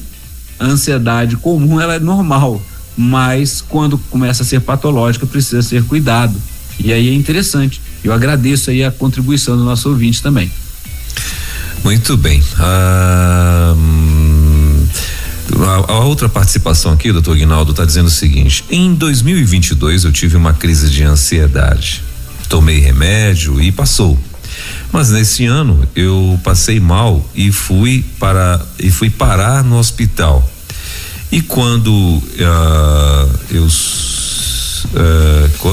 a ansiedade comum ela é normal, mas quando começa a ser patológica precisa ser cuidado. E aí é interessante. Eu agradeço aí a contribuição do nosso ouvinte também. Muito bem. A outra participação aqui, doutor Aguinaldo, está dizendo o seguinte: em 2022 eu tive uma crise de ansiedade, tomei remédio e passou, mas nesse ano eu passei mal e fui parar no hospital. E quando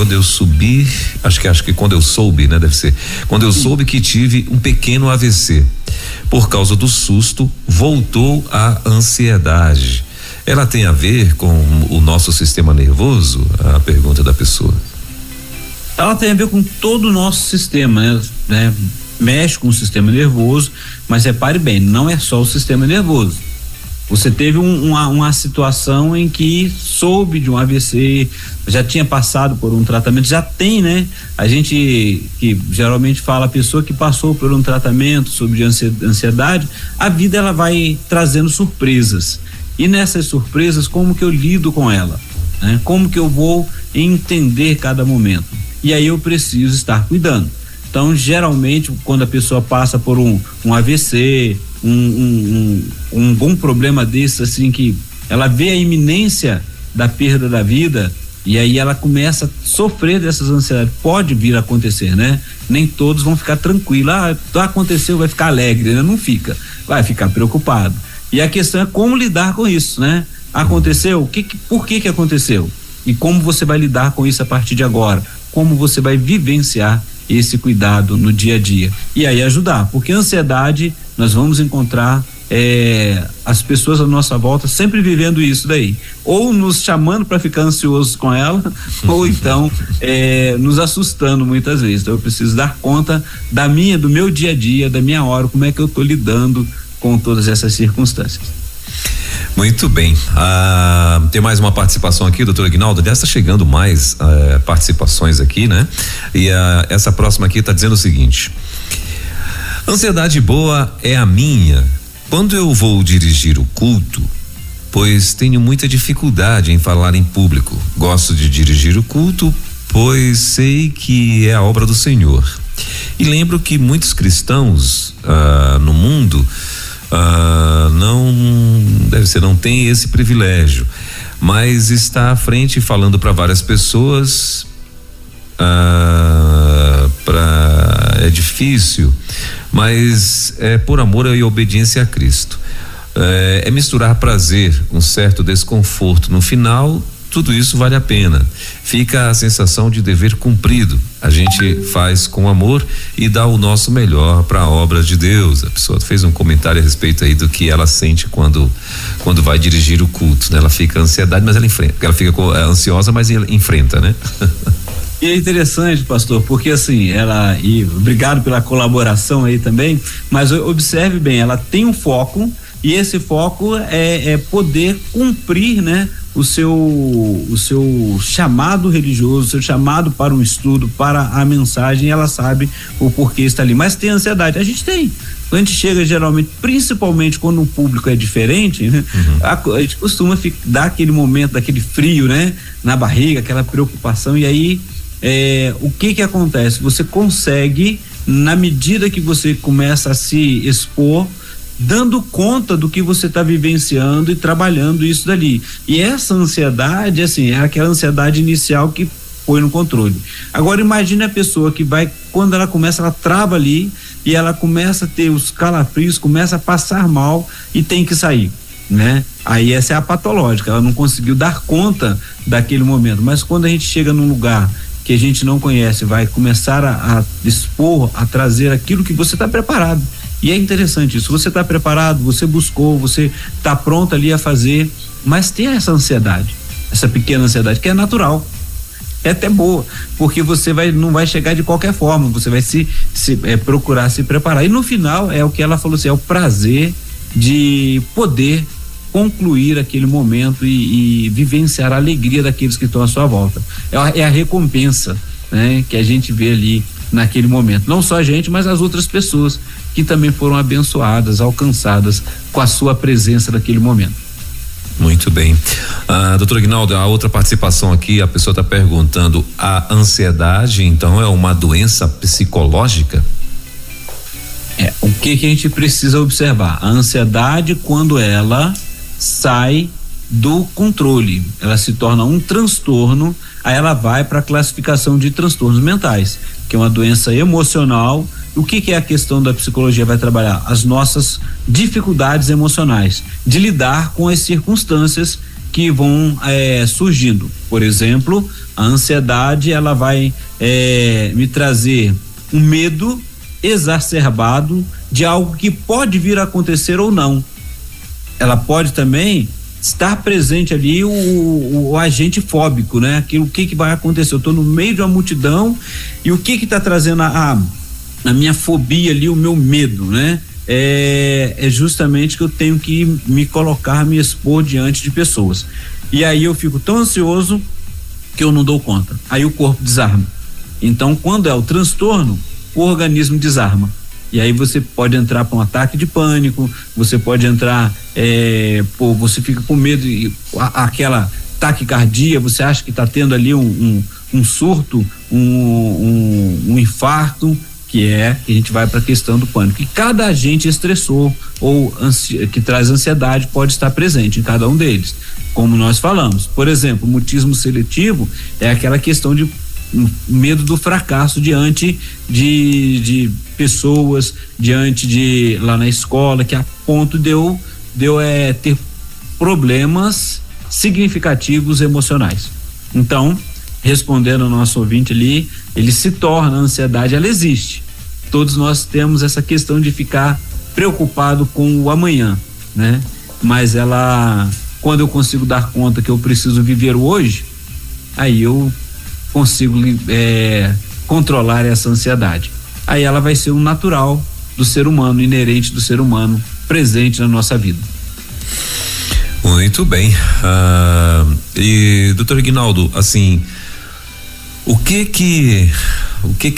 eu subi, acho que quando eu soube, né, deve ser, quando eu soube que tive um pequeno AVC, por causa do susto, voltou a ansiedade. Ela tem a ver com o nosso sistema nervoso? A pergunta da pessoa. Ela tem a ver com todo o nosso sistema, né? Mexe com o sistema nervoso, mas repare bem, não é só o sistema nervoso. Você teve uma situação em que soube de um AVC, já tinha passado por um tratamento, já tem, né? A gente que geralmente fala, a pessoa que passou por um tratamento sobre ansiedade, a vida ela vai trazendo surpresas. E nessas surpresas, como que eu lido com ela, né? Como que eu vou entender cada momento? E aí eu preciso estar cuidando. Então, geralmente, quando a pessoa passa por um AVC, um bom problema desse, assim, que ela vê a iminência da perda da vida, e aí ela começa a sofrer dessas ansiedades. Pode vir a acontecer, né? Nem todos vão ficar tranquilos. Aconteceu, vai ficar alegre, né? Não fica, vai ficar preocupado. E a questão é como lidar com isso, né? Aconteceu, por que aconteceu? E como você vai lidar com isso a partir de agora? Como você vai vivenciar esse cuidado no dia a dia? E aí ajudar, porque a ansiedade, nós vamos encontrar as pessoas à nossa volta sempre vivendo isso daí, ou nos chamando para ficar ansiosos com ela, ou então nos assustando muitas vezes. Então eu preciso dar conta do meu dia a dia, da minha hora, como é que eu estou lidando com todas essas circunstâncias. Muito bem. Tem mais uma participação aqui, doutor Aguinaldo. Está chegando mais participações aqui, né? E essa próxima aqui está dizendo o seguinte: ansiedade boa é a minha quando eu vou dirigir o culto, pois tenho muita dificuldade em falar em público. Gosto de dirigir o culto, pois sei que é a obra do Senhor. E lembro que muitos cristãos no mundo não tem esse privilégio, mas está à frente falando para várias pessoas. É difícil, mas é por amor e obediência a Cristo. É misturar prazer, um certo desconforto. No final, tudo isso vale a pena. Fica a sensação de dever cumprido. A gente faz com amor e dá o nosso melhor para a obra de Deus. A pessoa fez um comentário a respeito aí do que ela sente quando vai dirigir o culto, né? Ela fica ansiedade, mas ela enfrenta. Ela fica ansiosa, mas ela enfrenta, né? E é interessante, pastor, porque assim, obrigado pela colaboração aí também, mas observe bem, ela tem um foco, e esse foco é poder cumprir, né, o seu chamado religioso, o seu chamado para um estudo, para a mensagem. Ela sabe o porquê está ali, mas tem ansiedade, a gente tem. A gente chega geralmente, principalmente quando o público é diferente, né? A gente costuma dar aquele momento, daquele frio, né, na barriga, aquela preocupação, e aí o que acontece? Você consegue, na medida que você começa a se expor, dando conta do que você está vivenciando e trabalhando isso dali. E essa ansiedade, assim, é aquela ansiedade inicial que põe no controle. Agora imagine a pessoa que quando ela começa, ela trava ali e ela começa a ter os calafrios, começa a passar mal e tem que sair, né? Aí essa é a patológica, ela não conseguiu dar conta daquele momento. Mas quando a gente chega num lugar que a gente não conhece, vai começar a expor, a trazer aquilo que você está preparado. E é interessante isso, você está preparado, você buscou, você está pronto ali a fazer, mas tem essa ansiedade, essa pequena ansiedade que é natural, é até boa, porque você não vai chegar de qualquer forma, você vai procurar se preparar. E no final é o que ela falou assim, é o prazer de poder concluir aquele momento e vivenciar a alegria daqueles que estão à sua volta. É a recompensa, né, que a gente vê ali naquele momento. Não só a gente, mas as outras pessoas que também foram abençoadas, alcançadas com a sua presença naquele momento. Muito bem. Doutor Aguinaldo, a outra participação aqui, a pessoa está perguntando: a ansiedade, então, é uma doença psicológica? O que a gente precisa observar? A ansiedade, quando ela sai do controle, ela se torna um transtorno, aí ela vai para a classificação de transtornos mentais, que é uma doença emocional. O que é a questão da psicologia? Vai trabalhar as nossas dificuldades emocionais, de lidar com as circunstâncias que vão surgindo. Por exemplo, a ansiedade, ela vai me trazer um medo exacerbado de algo que pode vir a acontecer ou não. Ela pode também estar presente ali o agente fóbico, né? O que vai acontecer? Eu estou no meio de uma multidão e o que está trazendo a minha fobia ali, o meu medo, né? É justamente que eu tenho que me expor diante de pessoas. E aí eu fico tão ansioso que eu não dou conta. Aí o corpo desarma. Então, quando é o transtorno, o organismo desarma. E aí você pode entrar para um ataque de pânico, você pode entrar, você fica com medo, aquela taquicardia, você acha que está tendo ali um surto, um infarto, que a gente vai para a questão do pânico. E cada agente estressor ou que traz ansiedade pode estar presente em cada um deles, como nós falamos. Por exemplo, o mutismo seletivo é aquela questão de medo do fracasso diante de pessoas, diante de lá na escola, que a ponto de eu ter problemas significativos emocionais. Então, respondendo ao nosso ouvinte ali, ele se torna, a ansiedade, ela existe. Todos nós temos essa questão de ficar preocupado com o amanhã, né? Mas quando eu consigo dar conta que eu preciso viver o hoje, aí eu consigo controlar essa ansiedade. Aí ela vai ser um natural do ser humano, inerente do ser humano, presente na nossa vida. Muito bem. E doutor Aguinaldo, assim, o que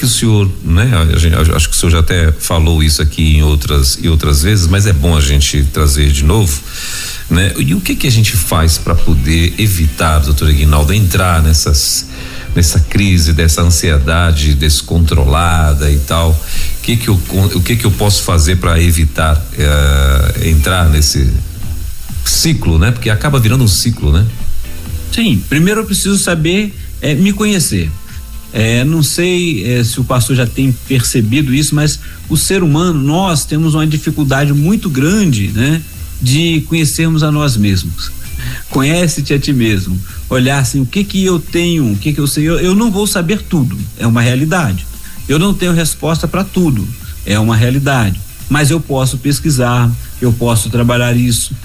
o senhor, né? Acho que o senhor já até falou isso aqui em outras vezes, mas é bom a gente trazer de novo, né? E o que a gente faz para poder evitar, doutor Aguinaldo, entrar nessa crise, dessa ansiedade descontrolada e tal, o que que eu posso fazer para evitar entrar nesse ciclo, né? Porque acaba virando um ciclo, né? Sim, primeiro eu preciso saber me conhecer. Não sei se o pastor já tem percebido isso, mas o ser humano, nós temos uma dificuldade muito grande, né, de conhecermos a nós mesmos. Conhece-te a ti mesmo. Olhar assim, o que que eu tenho, o que que eu sei. Eu não vou saber tudo, é uma realidade. Eu não tenho resposta para tudo, é uma realidade. Mas eu posso pesquisar, eu posso trabalhar isso.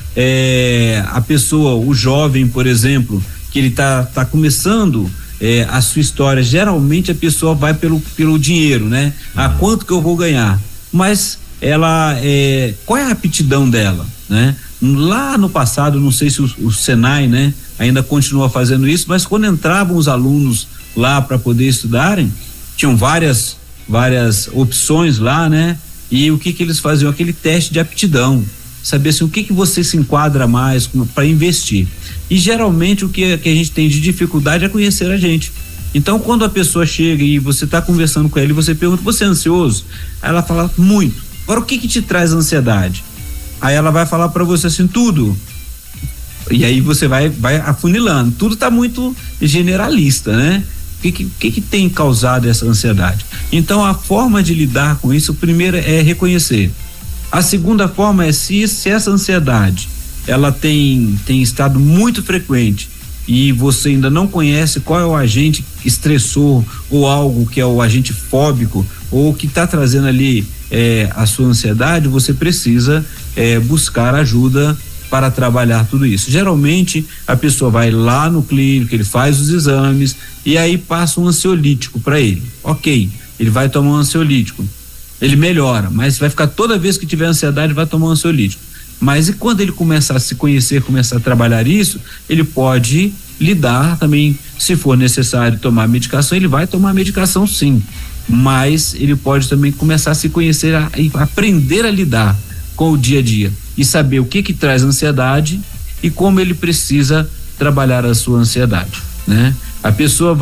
A pessoa, o jovem, por exemplo, que ele tá começando a sua história, geralmente a pessoa vai pelo dinheiro, né? Quanto que eu vou ganhar? Mas ela, qual é a aptidão dela, né? Lá no passado, não sei se o Senai, né, ainda continua fazendo isso, mas quando entravam os alunos lá para poder estudarem, tinham várias opções lá, né? E o que eles faziam? Aquele teste de aptidão, saber assim, o que você se enquadra mais para investir. E geralmente o que a gente tem de dificuldade é conhecer a gente. Então, quando a pessoa chega e você está conversando com ela e você pergunta, você é ansioso? Aí ela fala, muito. Agora, o que te traz ansiedade? Aí ela vai falar para você assim, tudo. E aí você vai afunilando. Tudo está muito generalista, né? O que tem causado essa ansiedade? Então, a forma de lidar com isso, primeiro é reconhecer. A segunda forma é se essa ansiedade ela tem estado muito frequente e você ainda não conhece qual é o agente estressor ou algo que é o agente fóbico ou que está trazendo ali a sua ansiedade, você precisa buscar ajuda para trabalhar tudo isso. Geralmente a pessoa vai lá no clínico, ele faz os exames e aí passa um ansiolítico para ele. Ok, ele vai tomar um ansiolítico, ele melhora, mas vai ficar toda vez que tiver ansiedade vai tomar um ansiolítico. Mas e quando ele começar a se conhecer, começar a trabalhar isso, ele pode lidar também, se for necessário tomar medicação, ele vai tomar medicação sim, mas ele pode também começar a se conhecer e aprender a lidar com o dia a dia e saber o que traz ansiedade e como ele precisa trabalhar a sua ansiedade, né? A pessoa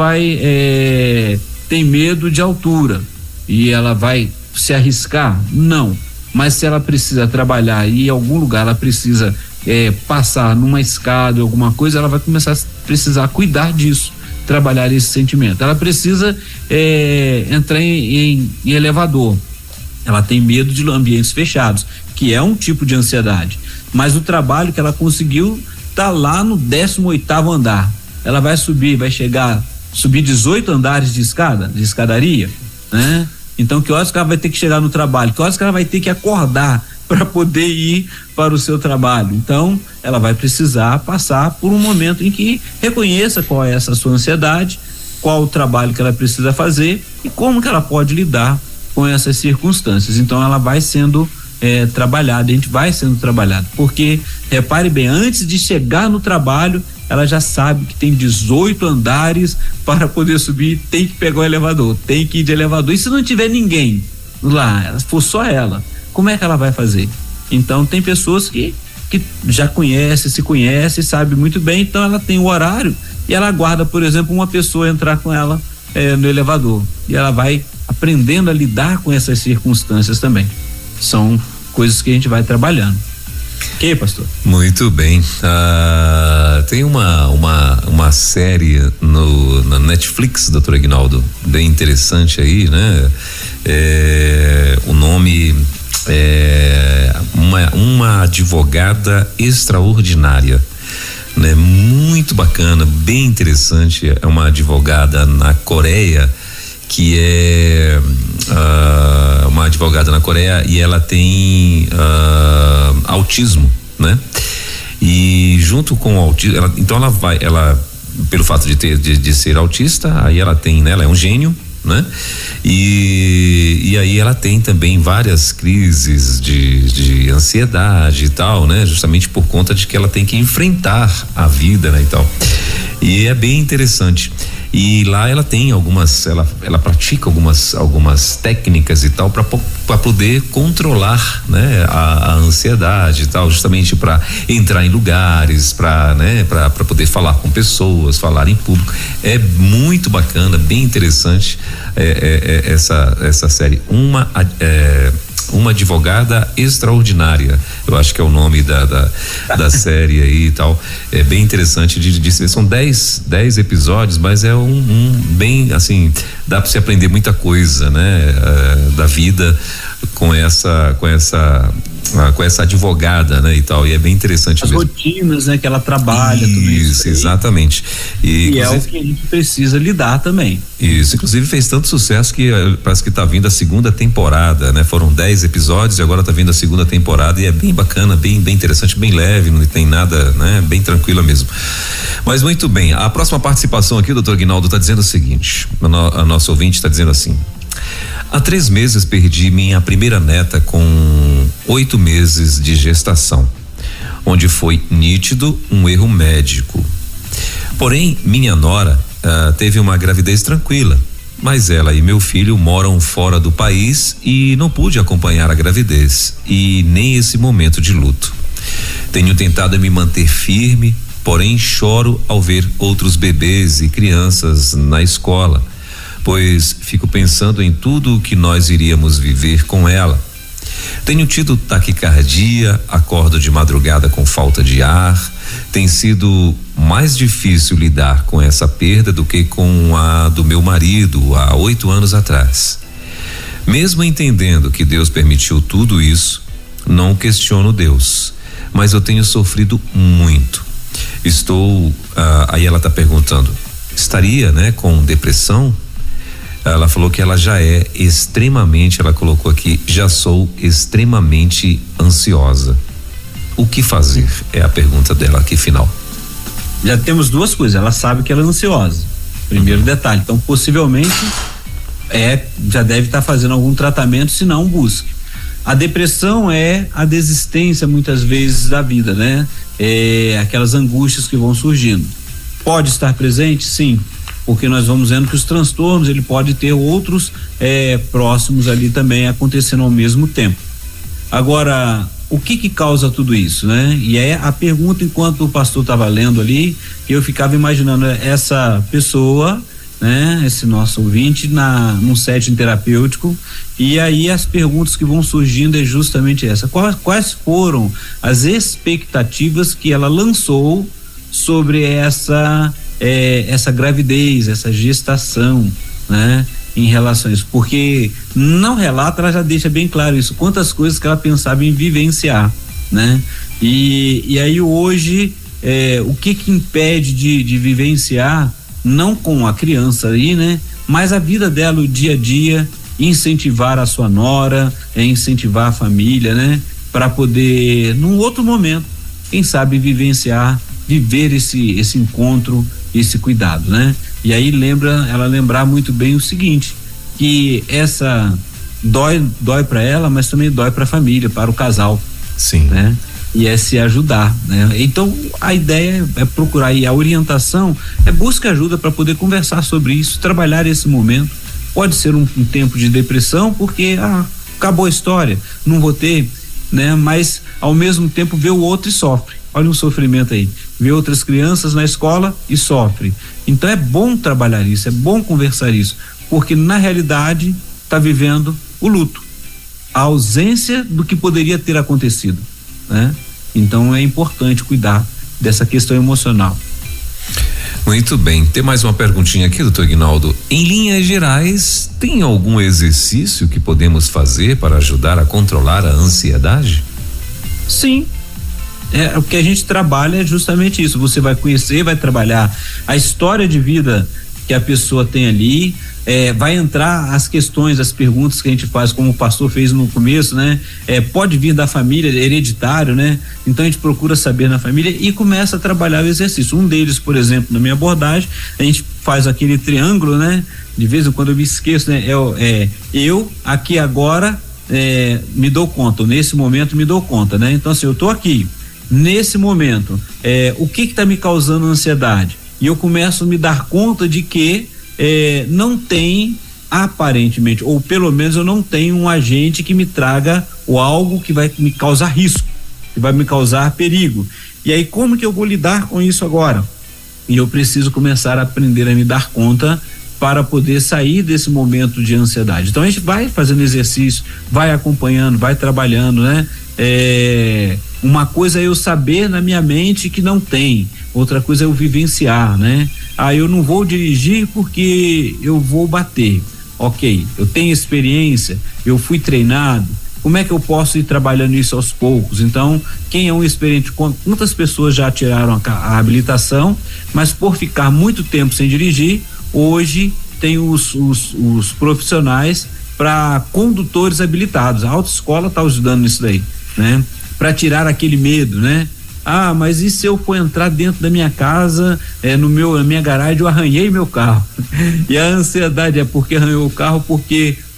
tem medo de altura e ela vai se arriscar? Não. Mas se ela precisa trabalhar e em algum lugar ela precisa passar numa escada, alguma coisa, ela vai começar a precisar cuidar disso, trabalhar esse sentimento. Ela precisa entrar em elevador. Ela tem medo de ambientes fechados, que é um tipo de ansiedade. Mas o trabalho que ela conseguiu tá lá no 18º andar. Ela vai subir 18 andares de escadaria, né? Então, que horas que ela vai ter que chegar no trabalho? Que horas que ela vai ter que acordar para poder ir para o seu trabalho? Então, ela vai precisar passar por um momento em que reconheça qual é essa sua ansiedade, qual o trabalho que ela precisa fazer e como que ela pode lidar com essas circunstâncias. Então, ela vai sendo trabalhada, a gente vai sendo trabalhado, porque, repare bem, antes de chegar no trabalho, ela já sabe que tem 18 andares para poder subir, tem que pegar o elevador, tem que ir de elevador. E se não tiver ninguém lá, for só ela, como é que ela vai fazer? Então tem pessoas que já se conhece, sabe muito bem, então ela tem o horário e ela aguarda, por exemplo, uma pessoa entrar com ela no elevador e ela vai aprendendo a lidar com essas circunstâncias também. São coisas que a gente vai trabalhando. Ok, pastor? Muito bem. Tem uma série na Netflix, doutor Aguinaldo, bem interessante aí, né? O nome é uma advogada extraordinária, né? Muito bacana, bem interessante. É uma advogada na Coreia que é uma advogada na Coreia e ela tem autismo, né? E junto com o autismo, então ela pelo fato de ser autista, aí ela tem, né? Ela é um gênio, né? E aí ela tem também várias crises de ansiedade e tal, né? Justamente por conta de que ela tem que enfrentar a vida, né? E tal. E é bem interessante. E lá ela tem ela pratica algumas técnicas e tal para poder controlar, né, a ansiedade e tal, justamente para entrar em lugares, para poder falar com pessoas, falar em público. É muito bacana, bem interessante essa série. Uma advogada extraordinária, eu acho que é o nome da série aí e tal. É bem interessante de se ver. São 10 episódios, mas é bem assim, dá para se aprender muita coisa, né? Da vida com essa advogada, né, e tal, e é bem interessante as mesmo. Rotinas, né, que ela trabalha, tudo isso. Exatamente. E é o que a gente precisa lidar também. Isso, inclusive fez tanto sucesso que parece que tá vindo a segunda temporada, né? Foram 10 episódios e agora tá vindo a segunda temporada e é bem bacana, bem interessante, bem leve, não tem nada, né? Bem tranquila mesmo. Mas muito bem, a próxima participação aqui, o doutor Aguinaldo tá dizendo o seguinte, a nossa ouvinte tá dizendo assim: há 3 meses perdi minha primeira neta com 8 meses de gestação, onde foi nítido um erro médico. Porém, minha nora teve uma gravidez tranquila, mas ela e meu filho moram fora do país e não pude acompanhar a gravidez e nem esse momento de luto. Tenho tentado me manter firme, porém choro ao ver outros bebês e crianças na escola, pois fico pensando em tudo o que nós iríamos viver com ela. Tenho tido taquicardia, acordo de madrugada com falta de ar. Tem sido mais difícil lidar com essa perda do que com a do meu marido há 8 anos atrás. Mesmo entendendo que Deus permitiu tudo isso, não questiono Deus, mas eu tenho sofrido muito. Aí ela está perguntando, estaria, né, com depressão? Ela falou que ela já é extremamente, ela colocou aqui, já sou extremamente ansiosa. O que fazer? É a pergunta dela aqui final. Já temos 2 coisas, ela sabe que ela é ansiosa. Primeiro detalhe, então possivelmente já deve estar fazendo algum tratamento, se não busque. A depressão é a desistência muitas vezes da vida, né? Aquelas angústias que vão surgindo. Pode estar presente? Sim. Porque nós vamos vendo que os transtornos, ele pode ter outros próximos ali também acontecendo ao mesmo tempo. Agora, o que causa tudo isso, né? E a pergunta, enquanto o pastor estava lendo ali, eu ficava imaginando essa pessoa, né? Esse nosso ouvinte num setting terapêutico, e aí as perguntas que vão surgindo é justamente essa: quais foram as expectativas que ela lançou sobre essa gravidez, essa gestação, né? Em relação a isso, porque não relata, ela já deixa bem claro isso, quantas coisas que ela pensava em vivenciar, né? E aí hoje, o que impede de vivenciar, não com a criança aí, né? Mas a vida dela, o dia a dia, incentivar a sua nora, incentivar a família, né? Para poder, num outro momento, quem sabe viver esse encontro, esse cuidado, né? E aí ela lembrar muito bem o seguinte, que essa dói para ela, mas também dói para a família, para o casal. Sim. Né? E se ajudar, né? Então a ideia é procurar, e a orientação buscar ajuda para poder conversar sobre isso, trabalhar esse momento. Pode ser um tempo de depressão, porque acabou a história, não vou ter, né? Mas ao mesmo tempo vê o outro e sofre. Olha o sofrimento aí, vê outras crianças na escola e sofre. Então é bom trabalhar isso, é bom conversar isso, porque na realidade está vivendo o luto, a ausência do que poderia ter acontecido, né? Então é importante cuidar dessa questão emocional. Muito bem, tem mais uma perguntinha aqui, doutor Aguinaldo. Em linhas gerais, tem algum exercício que podemos fazer para ajudar a controlar a ansiedade? Sim. O que a gente trabalha é justamente isso. Você vai conhecer, vai trabalhar a história de vida que a pessoa tem ali, vai entrar as questões, as perguntas que a gente faz, como o pastor fez no começo, né? Pode vir da família, hereditário, né? Então a gente procura saber na família e começa a trabalhar o exercício. Um deles, por exemplo, na minha abordagem, a gente faz aquele triângulo, né? De vez em quando eu me esqueço, né? Eu aqui agora me dou conta, nesse momento me dou conta, né? Então assim, eu tô aqui nesse momento, o que está me causando ansiedade? e eu começo a me dar conta de que não tem, aparentemente, ou pelo menos eu não tenho um agente que me traga ou algo que vai me causar risco, que vai me causar perigo. E aí, como que eu vou lidar com isso agora? E eu preciso começar a aprender a me dar conta para poder sair desse momento de ansiedade. Então a gente vai fazendo exercício, vai acompanhando, vai trabalhando, né? Uma coisa é eu saber na minha mente que não tem, outra coisa é eu vivenciar, né? Eu não vou dirigir porque eu vou bater. Ok, eu tenho experiência, eu fui treinado, como é que eu posso ir trabalhando isso aos poucos? Então, quem é um experiente, quantas pessoas já tiraram a habilitação, mas por ficar muito tempo sem dirigir, hoje tem os profissionais para condutores habilitados. A autoescola está ajudando nisso daí, né? Para tirar aquele medo, né? Mas e se eu for entrar dentro da minha casa, na minha garagem, eu arranhei meu carro? E a ansiedade é porque arranhou o carro,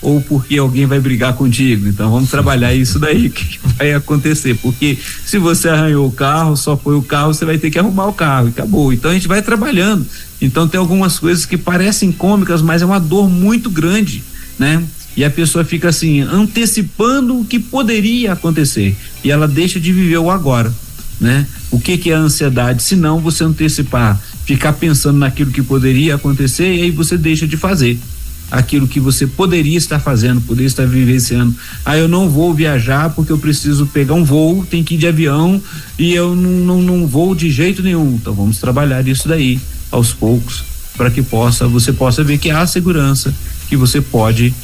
ou porque alguém vai brigar contigo. Então vamos trabalhar isso daí, que vai acontecer, porque se você arranhou o carro, só foi o carro, você vai ter que arrumar o carro e acabou. Então a gente vai trabalhando. Então tem algumas coisas que parecem cômicas, mas é uma dor muito grande, né? E a pessoa fica assim, antecipando o que poderia acontecer, e ela deixa de viver o agora, né? O que é a ansiedade? Se não você antecipar, ficar pensando naquilo que poderia acontecer, e aí você deixa de fazer aquilo que você poderia estar fazendo, poderia estar vivenciando. Eu não vou viajar porque eu preciso pegar um voo, tem que ir de avião e eu não vou de jeito nenhum. Então vamos trabalhar isso daí aos poucos, para que você possa ver que há segurança, que você pode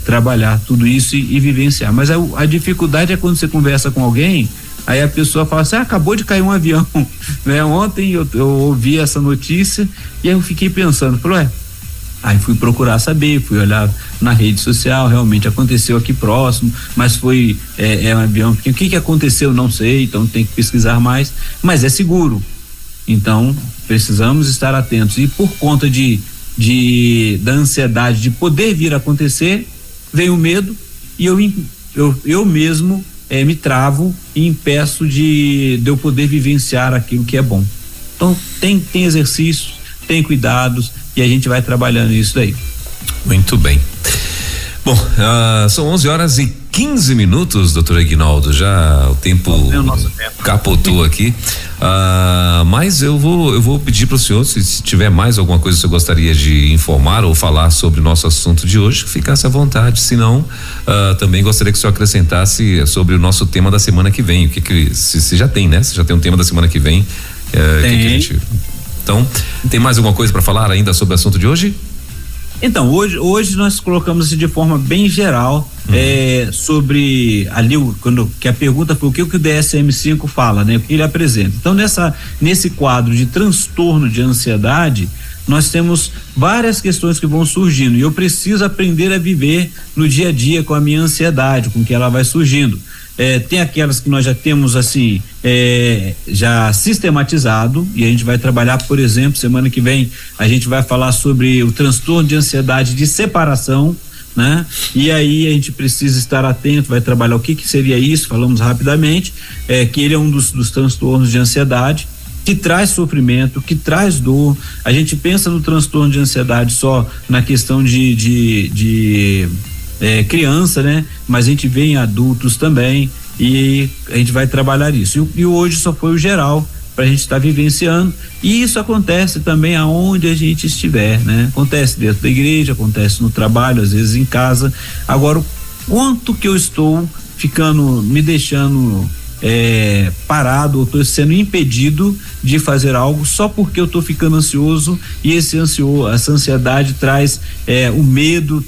trabalhar tudo isso e vivenciar. Mas a dificuldade é quando você conversa com alguém, aí a pessoa fala assim, acabou de cair um avião, né? Ontem eu ouvi essa notícia e aí eu fiquei pensando, falei, aí fui procurar saber, fui olhar na rede social, realmente aconteceu aqui próximo, mas foi um avião pequeno. O que aconteceu? Não sei, então tem que pesquisar mais, mas é seguro. Então precisamos estar atentos, e por conta da ansiedade de poder vir a acontecer, vem o medo, e eu mesmo me travo e impeço de eu poder vivenciar aquilo que é bom. Então tem exercícios, tem cuidados, e a gente vai trabalhando isso daí. Muito bem. Bom, são 11h15, doutor Aguinaldo, já o tempo capotou aqui, mas eu vou pedir para o senhor, se tiver mais alguma coisa que você gostaria de informar ou falar sobre o nosso assunto de hoje, ficasse à vontade. Se não, também gostaria que o senhor acrescentasse sobre o nosso tema da semana que vem, se já tem, né? Se já tem um tema da semana que vem, então, tem mais alguma coisa para falar ainda sobre o assunto de hoje? Então, hoje nós colocamos de forma bem geral, sobre ali, que a pergunta foi o que o DSM-5 fala, né? O que ele apresenta. Então, nesse quadro de transtorno de ansiedade, nós temos várias questões que vão surgindo, e eu preciso aprender a viver no dia a dia com a minha ansiedade, com que ela vai surgindo. Tem aquelas que nós já temos assim, já sistematizado, e a gente vai trabalhar, por exemplo, semana que vem a gente vai falar sobre o transtorno de ansiedade de separação, né? E aí a gente precisa estar atento, vai trabalhar o que seria isso, falamos rapidamente, que ele é um dos transtornos de ansiedade que traz sofrimento, que traz dor. A gente pensa no transtorno de ansiedade só na questão de criança, né? Mas a gente vê em adultos também, e a gente vai trabalhar isso. E hoje só foi o geral, para a gente estar vivenciando, e isso acontece também aonde a gente estiver, né? Acontece dentro da igreja, acontece no trabalho, às vezes em casa. Agora, o quanto que eu estou me deixando parado, ou estou sendo impedido de fazer algo só porque eu estou ficando ansioso, e essa ansiedade traz o medo,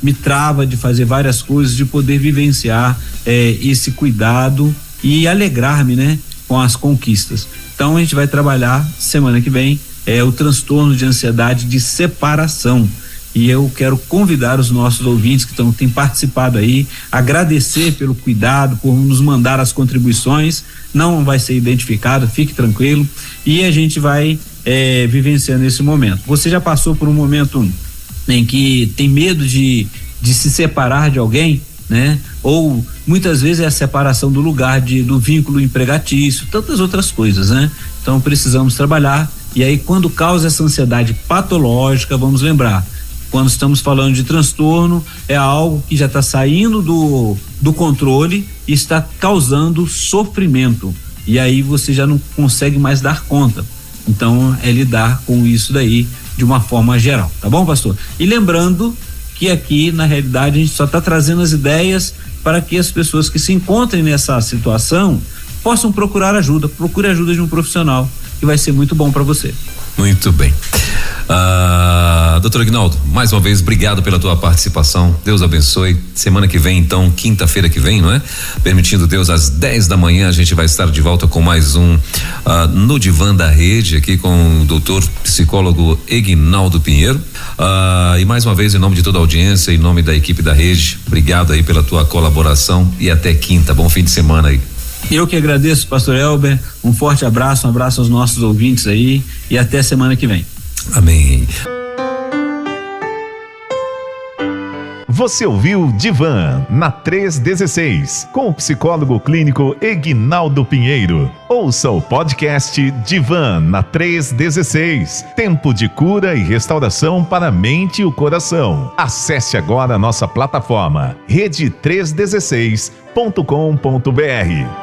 me trava de fazer várias coisas, de poder vivenciar esse cuidado e alegrar-me, né, com as conquistas. Então a gente vai trabalhar semana que vem o transtorno de ansiedade de separação. E eu quero convidar os nossos ouvintes que têm participado aí, agradecer pelo cuidado, por nos mandar as contribuições. Não vai ser identificado, fique tranquilo, e a gente vai vivenciando esse momento. Você já passou por um momento em que tem medo de se separar de alguém, né? Ou muitas vezes é a separação do lugar do vínculo empregatício, tantas outras coisas, né? Então precisamos trabalhar E aí, quando causa essa ansiedade patológica, vamos lembrar, quando estamos falando de transtorno, é algo que já está saindo do controle e está causando sofrimento. E aí você já não consegue mais dar conta. Então, é lidar com isso daí de uma forma geral, tá bom, pastor? E lembrando que aqui, na realidade, a gente só está trazendo as ideias para que as pessoas que se encontrem nessa situação possam procurar ajuda. Procure ajuda de um profissional, que vai ser muito bom para você. Muito bem. Doutor Aguinaldo, mais uma vez, obrigado pela tua participação. Deus abençoe. Semana que vem, então, quinta-feira que vem, não é? Permitindo Deus, às 10 da manhã, a gente vai estar de volta com mais um no Divã da Rede, aqui com o doutor psicólogo Aguinaldo Pinheiro. E mais uma vez, em nome de toda a audiência, em nome da equipe da Rede, obrigado aí pela tua colaboração e até quinta. Bom fim de semana aí. Eu que agradeço, pastor Elber. Um forte abraço, um abraço aos nossos ouvintes aí e até semana que vem. Amém. Você ouviu Divã na 316 com o psicólogo clínico Aguinaldo Pinheiro. Ouça o podcast Divã na 316. Tempo de cura e restauração para a mente e o coração. Acesse agora a nossa plataforma rede316.com.br.